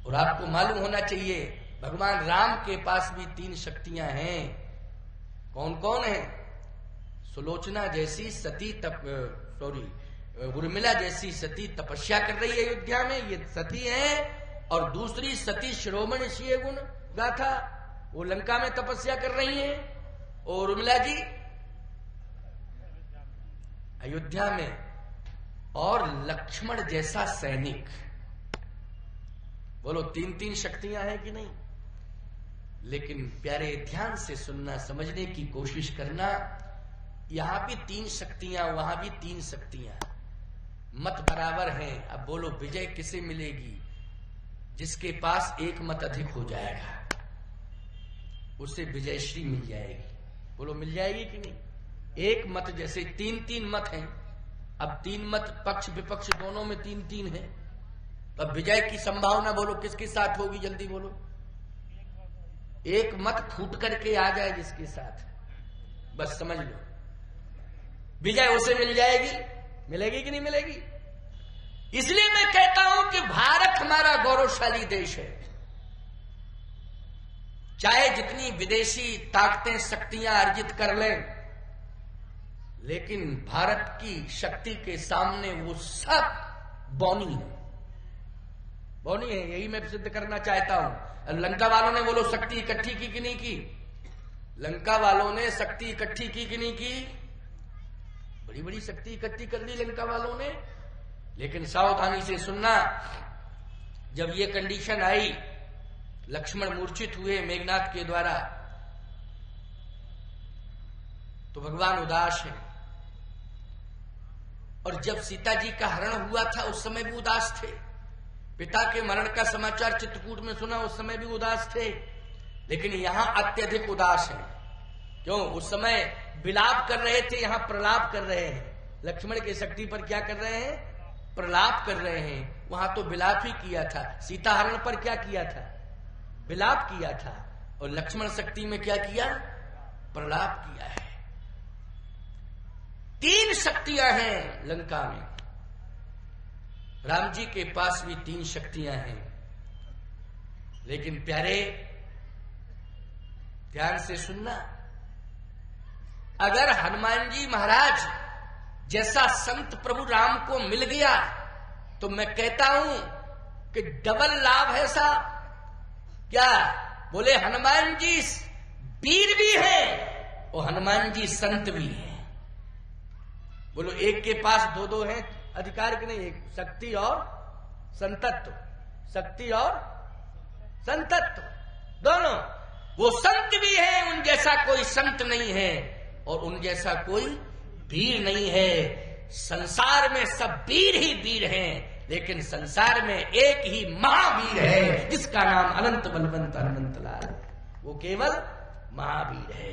और आपको मालूम होना चाहिए, भगवान राम के पास भी 3 शक्तियां हैं। कौन कौन है? सुलोचना जैसी सती उर्मिला जैसी सती तपस्या कर रही है अयोध्या में, ये सती है। और दूसरी सती शिरोमणि शीय गुण गाथा, वो लंका में तपस्या कर रही है। और उर्मिला जी अयोध्या में। और लक्ष्मण जैसा सैनिक। बोलो 3 शक्तियां हैं कि नहीं? लेकिन प्यारे ध्यान से सुनना, समझने की कोशिश करना। यहां भी 3 शक्तियां, वहां भी 3 शक्तियां, मत बराबर हैं। अब बोलो विजय किसे मिलेगी? जिसके पास 1 मत अधिक हो जाएगा उसे विजयश्री मिल जाएगी। बोलो मिल जाएगी कि नहीं? 1 मत, जैसे 3 मत हैं, अब 3 मत पक्ष विपक्ष दोनों में 3 है, अब विजय की संभावना बोलो किसके साथ होगी? जल्दी बोलो। 1 मत फूट करके आ जाए जिसके साथ, बस समझ लो विजय उसे मिल जाएगी। मिलेगी कि नहीं मिलेगी? इसलिए मैं कहता हूं कि भारत हमारा गौरवशाली देश है। चाहे जितनी विदेशी ताकतें शक्तियां अर्जित कर लें, लेकिन भारत की शक्ति के सामने वो सब बौनी है। बौनी है, यही मैं सिद्ध करना चाहता हूं। लंका वालों ने बोलो शक्ति इकट्ठी की कि नहीं की? लंका वालों ने शक्ति इकट्ठी की कि नहीं की? बड़ी बड़ी शक्ति इकट्ठी कर ली लंका वालों ने। लेकिन सावधानी से सुनना, जब ये कंडीशन आई, लक्ष्मण मूर्छित हुए मेघनाद के द्वारा, तो भगवान उदास है। और जब सीता जी का हरण हुआ था उस समय भी उदास थे। पिता के मरण का समाचार चित्रकूट में सुना, उस समय भी उदास थे। लेकिन यहां अत्यधिक उदास है। क्यों? उस समय विलाप कर रहे थे, यहां प्रलाप कर रहे हैं। लक्ष्मण की शक्ति पर क्या कर रहे हैं? प्रलाप कर रहे हैं। वहां तो विलाप ही किया था। सीता हरण पर क्या किया था? विलाप किया था। और लक्ष्मण शक्ति में क्या किया? प्रलाप किया है। 3 शक्तियां हैं लंका में। राम जी के पास भी 3 शक्तियां हैं। लेकिन प्यारे ध्यान से सुनना, अगर हनुमान जी महाराज जैसा संत प्रभु राम को मिल गया तो मैं कहता हूं कि डबल लाभ है साहब। क्या बोले? हनुमान जी वीर भी हैं और हनुमान जी संत भी हैं। बोलो एक के पास 2 हैं अधिकार के नहीं? एक शक्ति और संतत्व, शक्ति और संतत्व दोनों। वो संत भी है, उन जैसा कोई संत नहीं है और उन जैसा कोई वीर नहीं है। संसार में सब वीर ही वीर हैं, लेकिन संसार में एक ही महावीर है जिसका नाम अनंत बलवंत हनुमंत लाल। वो केवल महावीर है।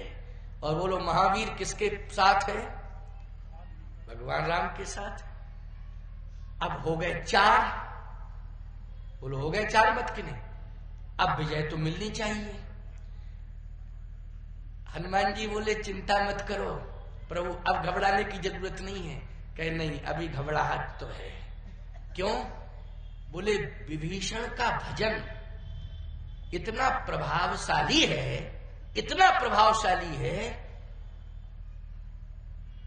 और बोलो महावीर किसके साथ है? भगवान राम के साथ। अब हो गए 4। बोलो हो गए 4 मत कि नहीं? अब विजय तो मिलनी चाहिए। हनुमान जी बोले चिंता मत करो प्रभु, अब घबराने की जरूरत नहीं है। कहे नहीं, अभी घबराहट तो है। क्यों? बोले विभीषण का भजन इतना प्रभावशाली है, इतना प्रभावशाली है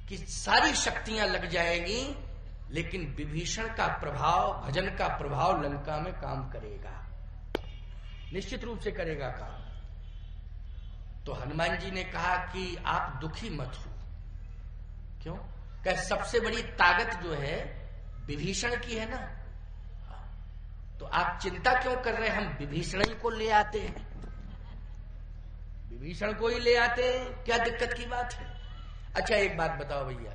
कि सारी शक्तियां लग जाएंगी, लेकिन विभीषण का प्रभाव, भजन का प्रभाव लंका में काम करेगा, निश्चित रूप से करेगा काम। तो हनुमान जी ने कहा कि आप दुखी मत हो। क्यों? कह सबसे बड़ी ताकत जो है विभीषण की है ना, तो आप चिंता क्यों कर रहे हैं? हम विभीषण ही को ले आते हैं, विभीषण को ही ले आते हैं, क्या दिक्कत की बात है? अच्छा एक बात बताओ भैया,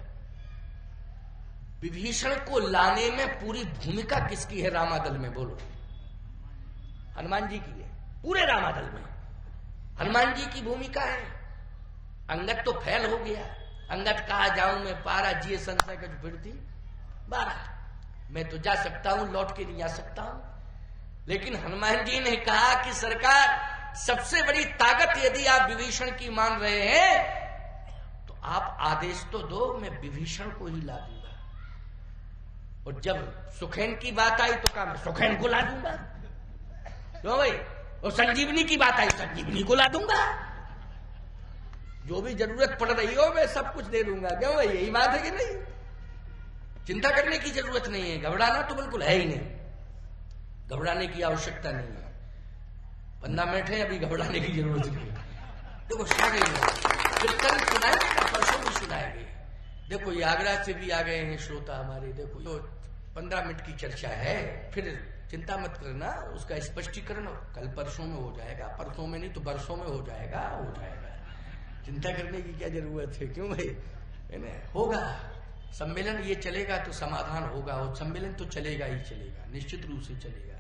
विभीषण को लाने में पूरी भूमिका किसकी है रामादल में? बोलो। हनुमान जी की है, पूरे रामादल में हनुमान जी की भूमिका है। अंगद तो फैल हो गया, अंगद कहा जाऊं मैं पारा जिए संशय का फिरती 12, मैं तो जा सकता हूं, लौट के नहीं आ सकता हूं। लेकिन हनुमान जी ने कहा कि सरकार सबसे बड़ी ताकत यदि आप विभीषण की मान रहे हैं तो आप आदेश तो दो, मैं विभीषण को ही ला दूंगा। और जब सुखैन की बात आई तो कहा मैं सुखैन को ला दूंगा। क्यों भाई? और संजीवनी की बात आई, संजीवनी को ला दूंगा। जो भी जरूरत पड़ रही हो मैं सब कुछ दे दूंगा। क्यों भाई? यही बात है कि नहीं? चिंता करने की जरूरत नहीं है, घबराना तो बिल्कुल है ही नहीं, घबराने की आवश्यकता नहीं है। 15 मिनट है, अभी घबराने की जरूरत नहीं है। देखो कीर्तन सुनाएंगे, परसों भी सुनाएंगे। देखो ये आगरा से भी आ गए हैं श्रोता हमारे। देखो तो 15 मिनट की चर्चा है, फिर चिंता मत करना, उसका स्पष्टीकरण कल परसों में हो जाएगा, परसों में नहीं तो बरसों में हो जाएगा, हो जाएगा। चिंता करने की क्या जरूरत है? क्यों भाई? है ना, होगा सम्मेलन, ये चलेगा तो समाधान होगा, और सम्मेलन तो चलेगा ही चलेगा, निश्चित रूप से चलेगा,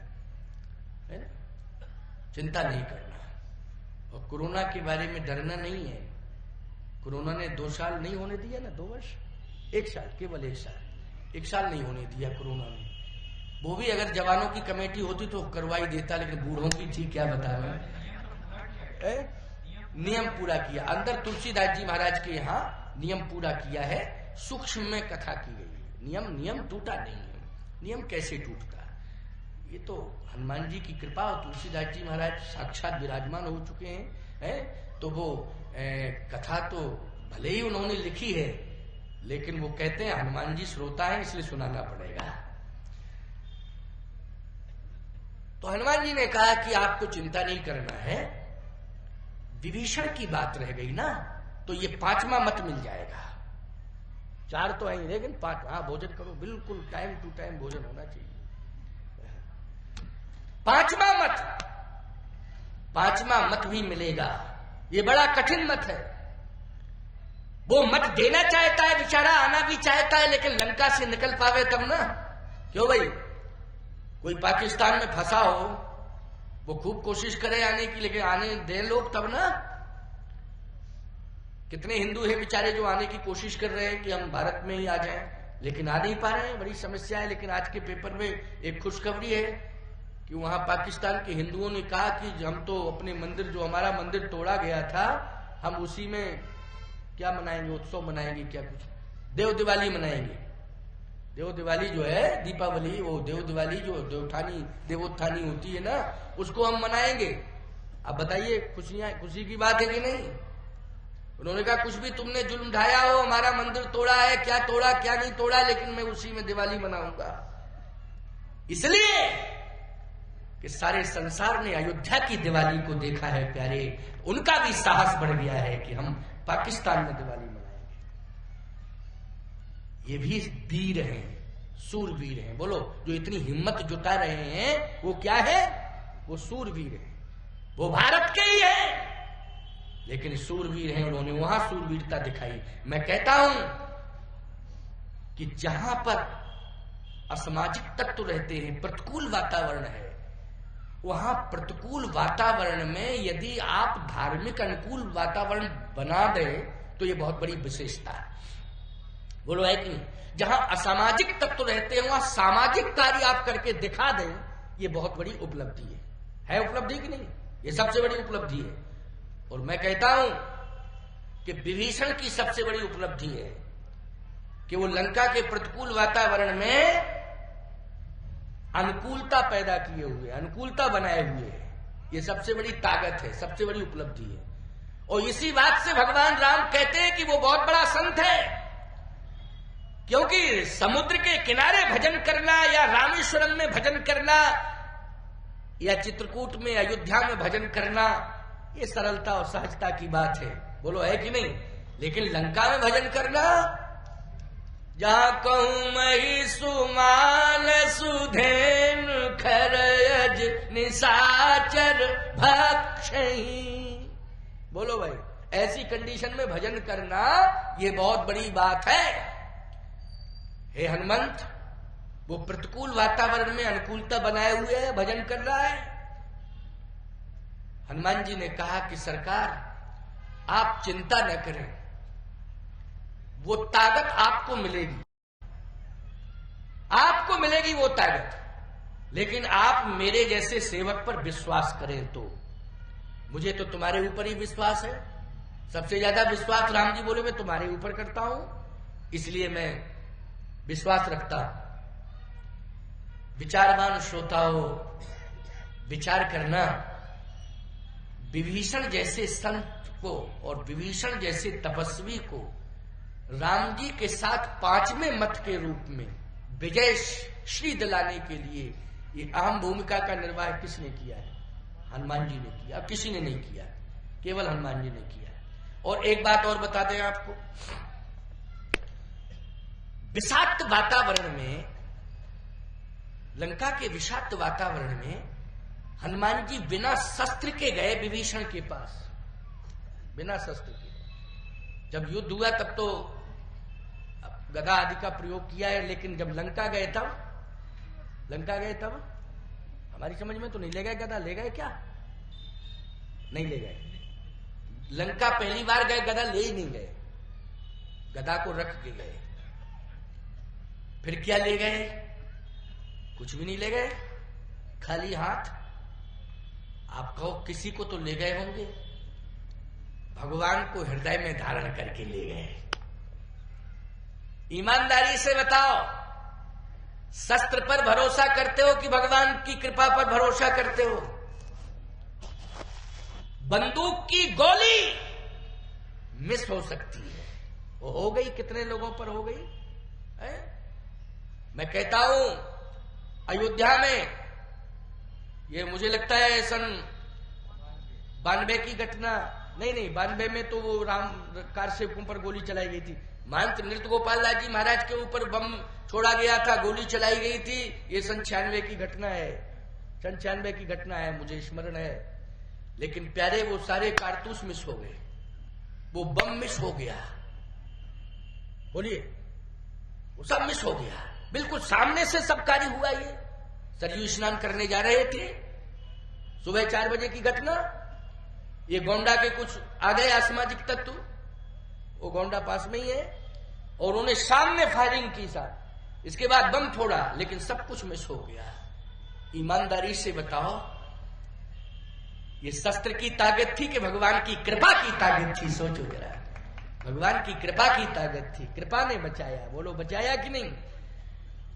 है ना। चिंता नहीं करना। और कोरोना के बारे में डरना नहीं है। कोरोना ने 2 साल नहीं होने दिया ना, 2 वर्ष, 1 साल, केवल 1 साल नहीं होने दिया कोरोना ने। वो भी अगर जवानों की कमेटी होती तो करवाई देता, लेकिन बूढ़ों की थी, क्या बताना। नियम पूरा किया। अंदर तुलसीदास जी महाराज के यहाँ नियम पूरा किया है, सूक्ष्म में कथा की गई। नियम टूटा नहीं है। नियम कैसे टूटता? ये तो हनुमान जी की कृपा, और तुलसीदास जी महाराज साक्षात विराजमान हो चुके हैं। तो वो कथा तो भले ही उन्होंने लिखी है, लेकिन वो कहते हैं हनुमान जी श्रोता है, इसलिए सुनाना पड़ेगा। तो हनुमान जी ने कहा कि आपको चिंता नहीं करना है। विभीषण की बात रह गई ना, तो ये 5वां मत मिल जाएगा। 4 तो है लेकिन 5। हाँ, भोजन करो, बिल्कुल टाइम टू टाइम भोजन होना चाहिए। 5वां मत भी मिलेगा। ये बड़ा कठिन मत है। वो मत देना चाहता है बेचारा, आना भी चाहता है, लेकिन लंका से निकल पावे तब ना। क्यों भाई? कोई पाकिस्तान में फंसा हो, वो खूब कोशिश करे आने की, लेकिन आने दे लोग तब ना। कितने हिंदू हैं बेचारे जो आने की कोशिश कर रहे हैं कि हम भारत में ही आ जाएं, लेकिन आ नहीं पा रहे हैं, बड़ी समस्या है। लेकिन आज के पेपर में एक खुशखबरी है कि वहां पाकिस्तान के हिंदुओं ने कहा कि हम तो अपने मंदिर, जो हमारा मंदिर तोड़ा गया था, हम उसी में क्या मनाएंगे, उत्सव मनाएंगे, क्या कुछ देव दिवाली मनाएंगे। देव दिवाली जो है दीपावली, वो देव दिवाली जो देवोत्थानी होती है ना, उसको हम मनाएंगे। अब बताइए खुशी की बात है कि नहीं? उन्होंने कहा कुछ भी तुमने जुल्म ढाया हो, हमारा मंदिर तोड़ा है, क्या तोड़ा क्या नहीं तोड़ा, लेकिन मैं उसी में दिवाली मनाऊंगा। इसलिए कि सारे संसार ने अयोध्या की दिवाली को देखा है प्यारे, उनका भी साहस बढ़ गया है कि हम पाकिस्तान में दिवाली मनाएंगे। ये भी वीर हैं, सूरवीर हैं। बोलो, जो इतनी हिम्मत जुटा रहे हैं वो क्या है? वो सूरवीर हैं। वो भारत के ही है, लेकिन सूरवीर हैं। उन्होंने वहां सूरवीरता दिखाई। मैं कहता हूं कि जहां पर असामाजिक तत्व रहते हैं, प्रतिकूल वातावरण है, वहां प्रतिकूल वातावरण में यदि आप धार्मिक अनुकूल वातावरण बना दें तो ये बहुत बड़ी विशेषता है। बोलो है कि नहीं? जहां असामाजिक तत्व रहते हैं वहां सामाजिक कार्य आप करके दिखा दें, ये बहुत बड़ी उपलब्धि है उपलब्धि कि नहीं? ये सबसे बड़ी उपलब्धि है। और मैं कहता हूं कि विभीषण की सबसे बड़ी उपलब्धि है कि वो लंका के प्रतिकूल वातावरण में अनुकूलता पैदा किए हुए, अनुकूलता बनाए हुए है। ये सबसे बड़ी ताकत है, सबसे बड़ी उपलब्धि है। और इसी बात से भगवान राम कहते हैं कि वो बहुत बड़ा संत है, क्योंकि समुद्र के किनारे भजन करना या रामेश्वरम में भजन करना या चित्रकूट में, अयोध्या में भजन करना, ये सरलता और सहजता की बात है। बोलो है कि नहीं? लेकिन लंका में भजन करना, जहां कहूं मही सुमान सुधेन खरयज निशाचर भक्षही। बोलो भाई, ऐसी कंडीशन में भजन करना ये बहुत बड़ी बात है। हे हनुमंत, वो प्रतिकूल वातावरण में अनुकूलता बनाए हुए है, भजन कर रहा है। हनुमान जी ने कहा कि सरकार आप चिंता न करें, वो ताकत आपको मिलेगी, आपको मिलेगी वो ताकत, लेकिन आप मेरे जैसे सेवक पर विश्वास करें तो। मुझे तो तुम्हारे ऊपर ही विश्वास है, सबसे ज्यादा विश्वास राम जी बोले मैं तुम्हारे ऊपर करता हूं, इसलिए मैं विश्वास रखता हूं। विचारवान श्रोताओं, विचार करना, विभीषण जैसे संत को और विभीषण जैसे तपस्वी को राम जी के साथ पांचवें मत के रूप में विजय श्री दिलाने के लिए ये अहम भूमिका का निर्वाह किसने किया है? हनुमान जी ने किया, किसी ने नहीं किया, केवल हनुमान जी ने किया। और एक बात और बता दें आपको, विषाक्त वातावरण में, लंका के विषाक्त वातावरण में हनुमान जी बिना शस्त्र के गए विभीषण के पास, बिना शस्त्र के। जब युद्ध हुआ तब तो गदा आदि का प्रयोग किया है, लेकिन जब लंका गए तब हमारी समझ में तो नहीं ले गए गदा, ले गए क्या? नहीं ले गए। लंका पहली बार गए, गदा ले ही नहीं गए, गदा को रख के गए। फिर क्या ले गए? कुछ भी नहीं ले गए, खाली हाथ। आप कहो किसी को तो ले गए होंगे, भगवान को हृदय में धारण करके ले गए। ईमानदारी से बताओ, शस्त्र पर भरोसा करते हो कि भगवान की कृपा पर भरोसा करते हो? बंदूक की गोली मिस हो सकती है, वो हो गई, कितने लोगों पर हो गई है? मैं कहता हूं अयोध्या में, ये मुझे लगता है सन 92 की घटना, नहीं 92 में तो वो राम कार सेवकों पर गोली चलाई गई थी। महंत नृत्य गोपाल दास जी महाराज के ऊपर बम छोड़ा गया था, गोली चलाई गई थी, ये सन 96 की घटना है, सन 96 की घटना है, मुझे स्मरण है। लेकिन प्यारे वो सारे कारतूस मिस हो गए, वो बम मिस हो गया, बोलिए, वो सब मिस हो गया, बिल्कुल सामने से सब कार्य हुआ। ये सरयू स्नान करने जा रहे थे, सुबह 4 बजे की घटना। ये गोंडा के कुछ आ गए असामाजिक तत्व, वो गोंडा पास में ही है, और उन्हें सामने फायरिंग की साथ, इसके बाद बम फोड़ा, लेकिन सब कुछ मिस हो गया। ईमानदारी से बताओ, ये शस्त्र की ताकत थी कि भगवान की कृपा की ताकत थी? सोचो जरा, भगवान की कृपा की ताकत थी, कृपा ने बचाया। बोलो बचाया कि नहीं?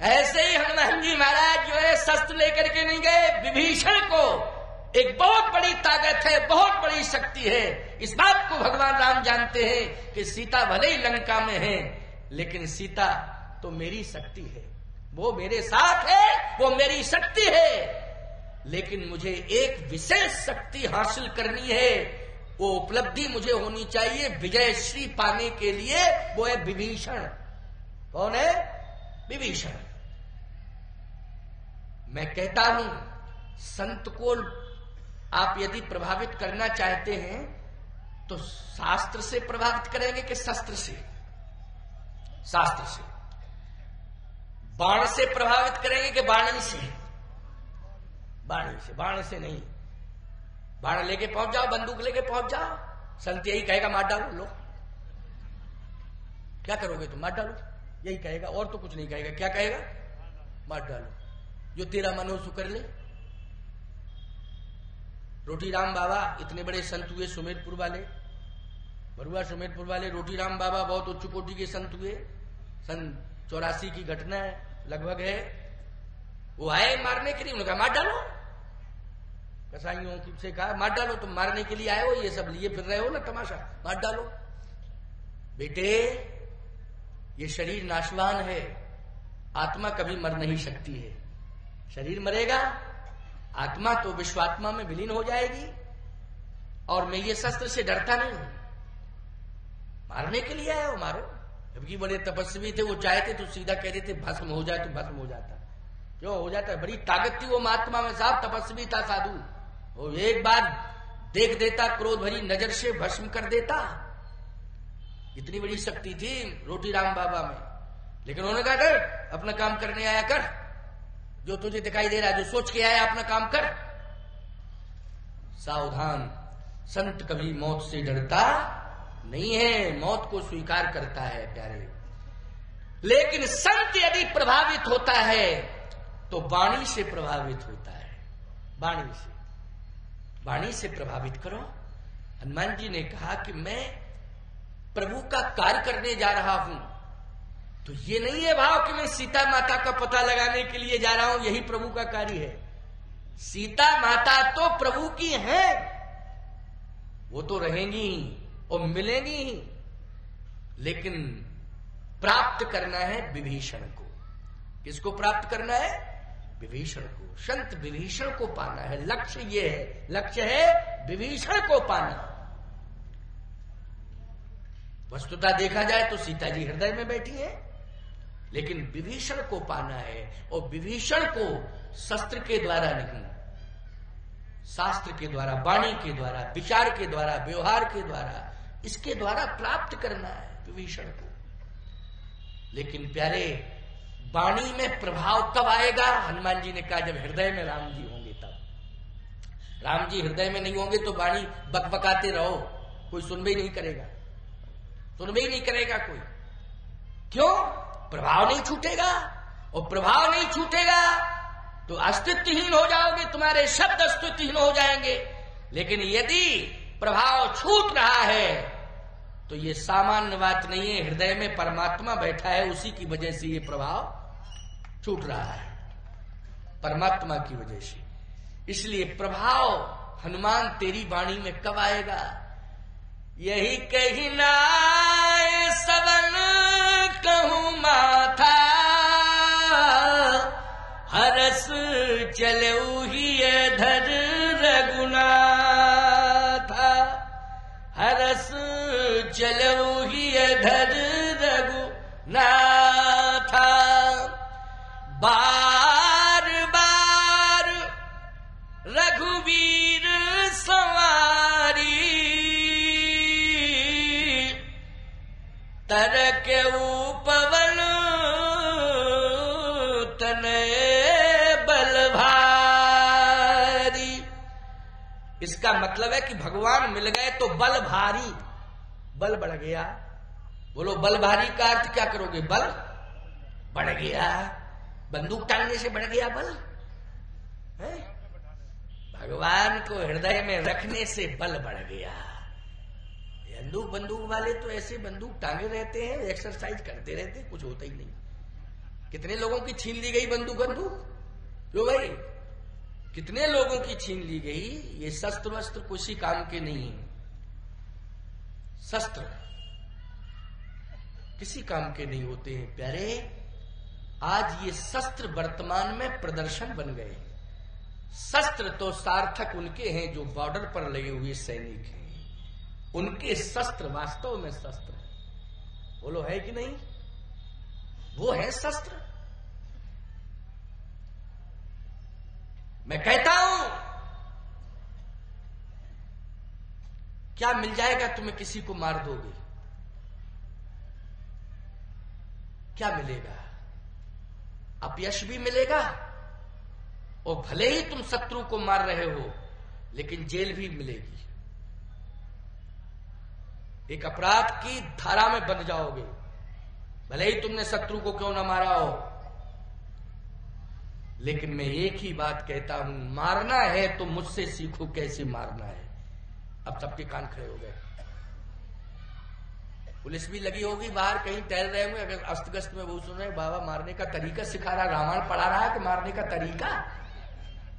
ऐसे ही हनुमान जी महाराज जो है शस्त्र लेकर के नहीं गए, विभीषण को एक बहुत बड़ी ताकत है, बहुत बड़ी शक्ति है। इस बात को भगवान राम जानते हैं कि सीता भले ही लंका में है, लेकिन सीता तो मेरी शक्ति है, वो मेरे साथ है, वो मेरी शक्ति है। लेकिन मुझे एक विशेष शक्ति हासिल करनी है, वो उपलब्धि मुझे होनी चाहिए विजय श्री पाने के लिए, वो है विभीषण। कौन है? विभीषण। मैं कहता हूं, संत को आप यदि प्रभावित करना चाहते हैं तो शास्त्र से प्रभावित करेंगे कि शस्त्र से? शास्त्र से। बाण से प्रभावित करेंगे कि वाणी से? वाणी से, बाण से नहीं। बाण लेके पहुंच जाओ, बंदूक लेके पहुंच जाओ, संत यही कहेगा मार डालो। लो, क्या करोगे तुम? मार डालो, यही कहेगा, और तो कुछ नहीं कहेगा। क्या कहेगा? मार डालो, जो तेरा मन हो सो कर ले। रोटी राम बाबा इतने बड़े संत हुए, सुमेरपुर वाले, बरुआ सुमेरपुर वाले रोटी राम बाबा बहुत उच्च कोटि के संत हुए। सन 84 की घटना है लगभग है। वो आए मारने के लिए, उन्होंने कहा मार डालो। कसाईयों से कहा मार डालो, तुम मारने के लिए आए हो, ये सब लिए फिर रहे हो ना तमाशा, मार डालो। बेटे, ये शरीर नाशवान है, आत्मा कभी मर नहीं सकती है। शरीर मरेगा, आत्मा तो विश्वात्मा में विलीन हो जाएगी। और मैं ये शस्त्र से डरता नहीं हूं। मारने के लिए आए हो, मारो। जबकि बड़े तपस्वी थे, वो चाहते तो सीधा कह देते भस्म हो जाए तो भस्म हो जाता। क्यों हो जाता? बड़ी ताकत थी वो महात्मा में साहब, तपस्वी था, साधु। वो एक बार देख देता, क्रोध भरी नजर से भस्म कर देता। इतनी बड़ी शक्ति थी रोटी राम बाबा में। लेकिन उन्होंने कहा कर, अपना काम करने आया कर, जो तुझे दिखाई दे रहा है, जो सोच के आया अपना काम कर। सावधान, संत कभी मौत से डरता नहीं है, मौत को स्वीकार करता है प्यारे। लेकिन संत यदि प्रभावित होता है तो वाणी से प्रभावित होता है। वाणी से, वाणी से प्रभावित करो। हनुमान जी ने कहा कि मैं प्रभु का कार्य करने जा रहा हूं, तो ये नहीं है भाव कि मैं सीता माता का पता लगाने के लिए जा रहा हूं, यही प्रभु का कार्य है। सीता माता तो प्रभु की है, वो तो रहेंगी और मिलेंगी, लेकिन प्राप्त करना है विभीषण को। किसको प्राप्त करना है? विभीषण को। संत विभीषण को पाना है, लक्ष्य ये है। लक्ष्य है विभीषण को पाना। वस्तुतः देखा जाए तो सीता जी हृदय में बैठी है, लेकिन विभीषण को पाना है। और विभीषण को शस्त्र के द्वारा नहीं, शास्त्र के द्वारा, वाणी के द्वारा, विचार के द्वारा, व्यवहार के द्वारा, इसके द्वारा प्राप्त करना है विभीषण को। लेकिन प्यारे, वाणी में प्रभाव कब आएगा? हनुमान जी ने कहा जब हृदय में राम जी होंगे तब। राम जी हृदय में नहीं होंगे तो वाणी बकबकाते रहो, कोई सुन भी नहीं करेगा, सुन भी नहीं करेगा कोई। क्यों? प्रभाव नहीं छूटेगा। और प्रभाव नहीं छूटेगा तो अस्तित्वहीन हो जाओगे, तुम्हारे शब्द अस्तित्वहीन हो जाएंगे। लेकिन यदि प्रभाव छूट रहा है तो ये सामान्य बात नहीं है। हृदय में परमात्मा बैठा है, उसी की वजह से ये प्रभाव छूट रहा है, परमात्मा की वजह से। इसलिए प्रभाव हनुमान तेरी वाणी में कब आएगा? यही कही नाय सवन कहूं माथा, हरस चलऊ ही धर रघुनाथा। हरस चलऊ ही धर रघुनाथा। बार बार रघुवीर सवारी, तरक पवन तनय बल भारी। इसका मतलब है कि भगवान मिल गए तो बल भारी, बल बढ़ गया। बोलो, बल भारी का अर्थ क्या करोगे? बल बढ़ गया। बंदूक टांगने से बढ़ गया बल है? भगवान को हृदय में रखने से बल बढ़ गया। बंदूक वाले तो ऐसे बंदूक टांगे रहते हैं, एक्सरसाइज करते रहते हैं, कुछ होता ही नहीं। कितने लोगों की छीन ली गई बंदूक जो भाई, कितने लोगों की छीन ली गई। ये शस्त्र वस्त्र किसी काम के नहीं है। शस्त्र किसी काम के नहीं होते हैं प्यारे। आज ये शस्त्र वर्तमान में प्रदर्शन बन गए। शस्त्र तो सार्थक उनके हैं जो बॉर्डर पर लगे हुए सैनिक हैं, उनके शस्त्र वास्तव में शस्त्र है। बोलो, है कि नहीं? वो है शस्त्र। मैं कहता हूं, क्या मिल जाएगा तुम्हें? किसी को मार दोगे, क्या मिलेगा? अपयश भी मिलेगा और भले ही तुम शत्रु को मार रहे हो लेकिन जेल भी मिलेगी। एक अपराध की धारा में बंध जाओगे, भले ही तुमने शत्रु को क्यों ना मारा हो। लेकिन मैं एक ही बात कहता हूं, मारना है तो मुझसे सीखो कैसे मारना है। अब सबके कान खड़े हो गए। पुलिस भी लगी होगी बाहर, कहीं टहल रहे होंगे, अगर अस्त गस्त में वो सुन रहे बाबा मारने का तरीका सिखा रहा, रामायण पढ़ा रहा है कि मारने का तरीका।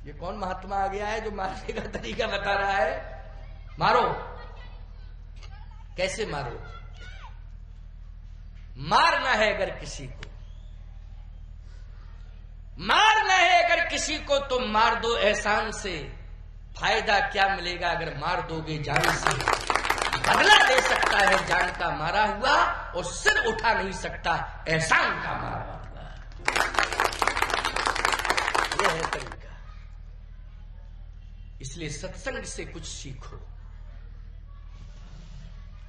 ये कौन महात्मा आ गया है जो मारने का तरीका बता रहा है। मारो, कैसे मारो। मारना है अगर किसी को, मारना है अगर किसी को तो मार दो एहसान से। फायदा क्या मिलेगा अगर मार दोगे जान से। बदला दे सकता है जान का मारा हुआ और सिर उठा नहीं सकता एहसान का मारा हुआ। यह है तरीका। इसलिए सत्संग से कुछ सीखो।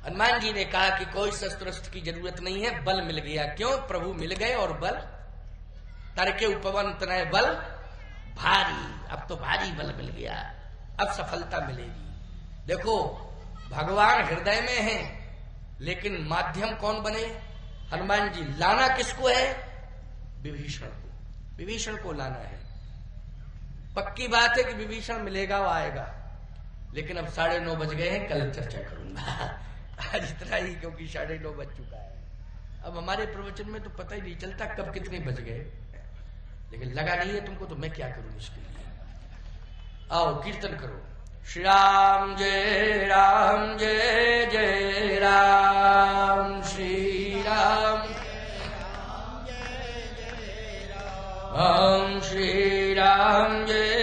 हनुमान जी ने कहा कि कोई शस्त्र की जरूरत नहीं है, बल मिल गया। क्यों? प्रभु मिल गए और बल तरके उपवन तनय बल भारी। अब तो भारी बल मिल गया, अब सफलता मिलेगी। देखो भगवान हृदय में है लेकिन माध्यम कौन बने? हनुमान जी। लाना किसको है? विभीषण को। विभीषण को लाना है। पक्की बात है कि विभीषण मिलेगा, वो आएगा। लेकिन अब 9:30 बज गए हैं, कल चर्चा करूंगा। आज इतना ही, क्योंकि 9:30 बज चुका है। अब हमारे प्रवचन में तो पता ही नहीं चलता कब कितने बज गए, लेकिन लगा नहीं है तुमको तो मैं क्या करूं इसके लिए। आओ कीर्तन करो। श्री राम जय राम जय जय राम। श्री राम हम श्री राम जय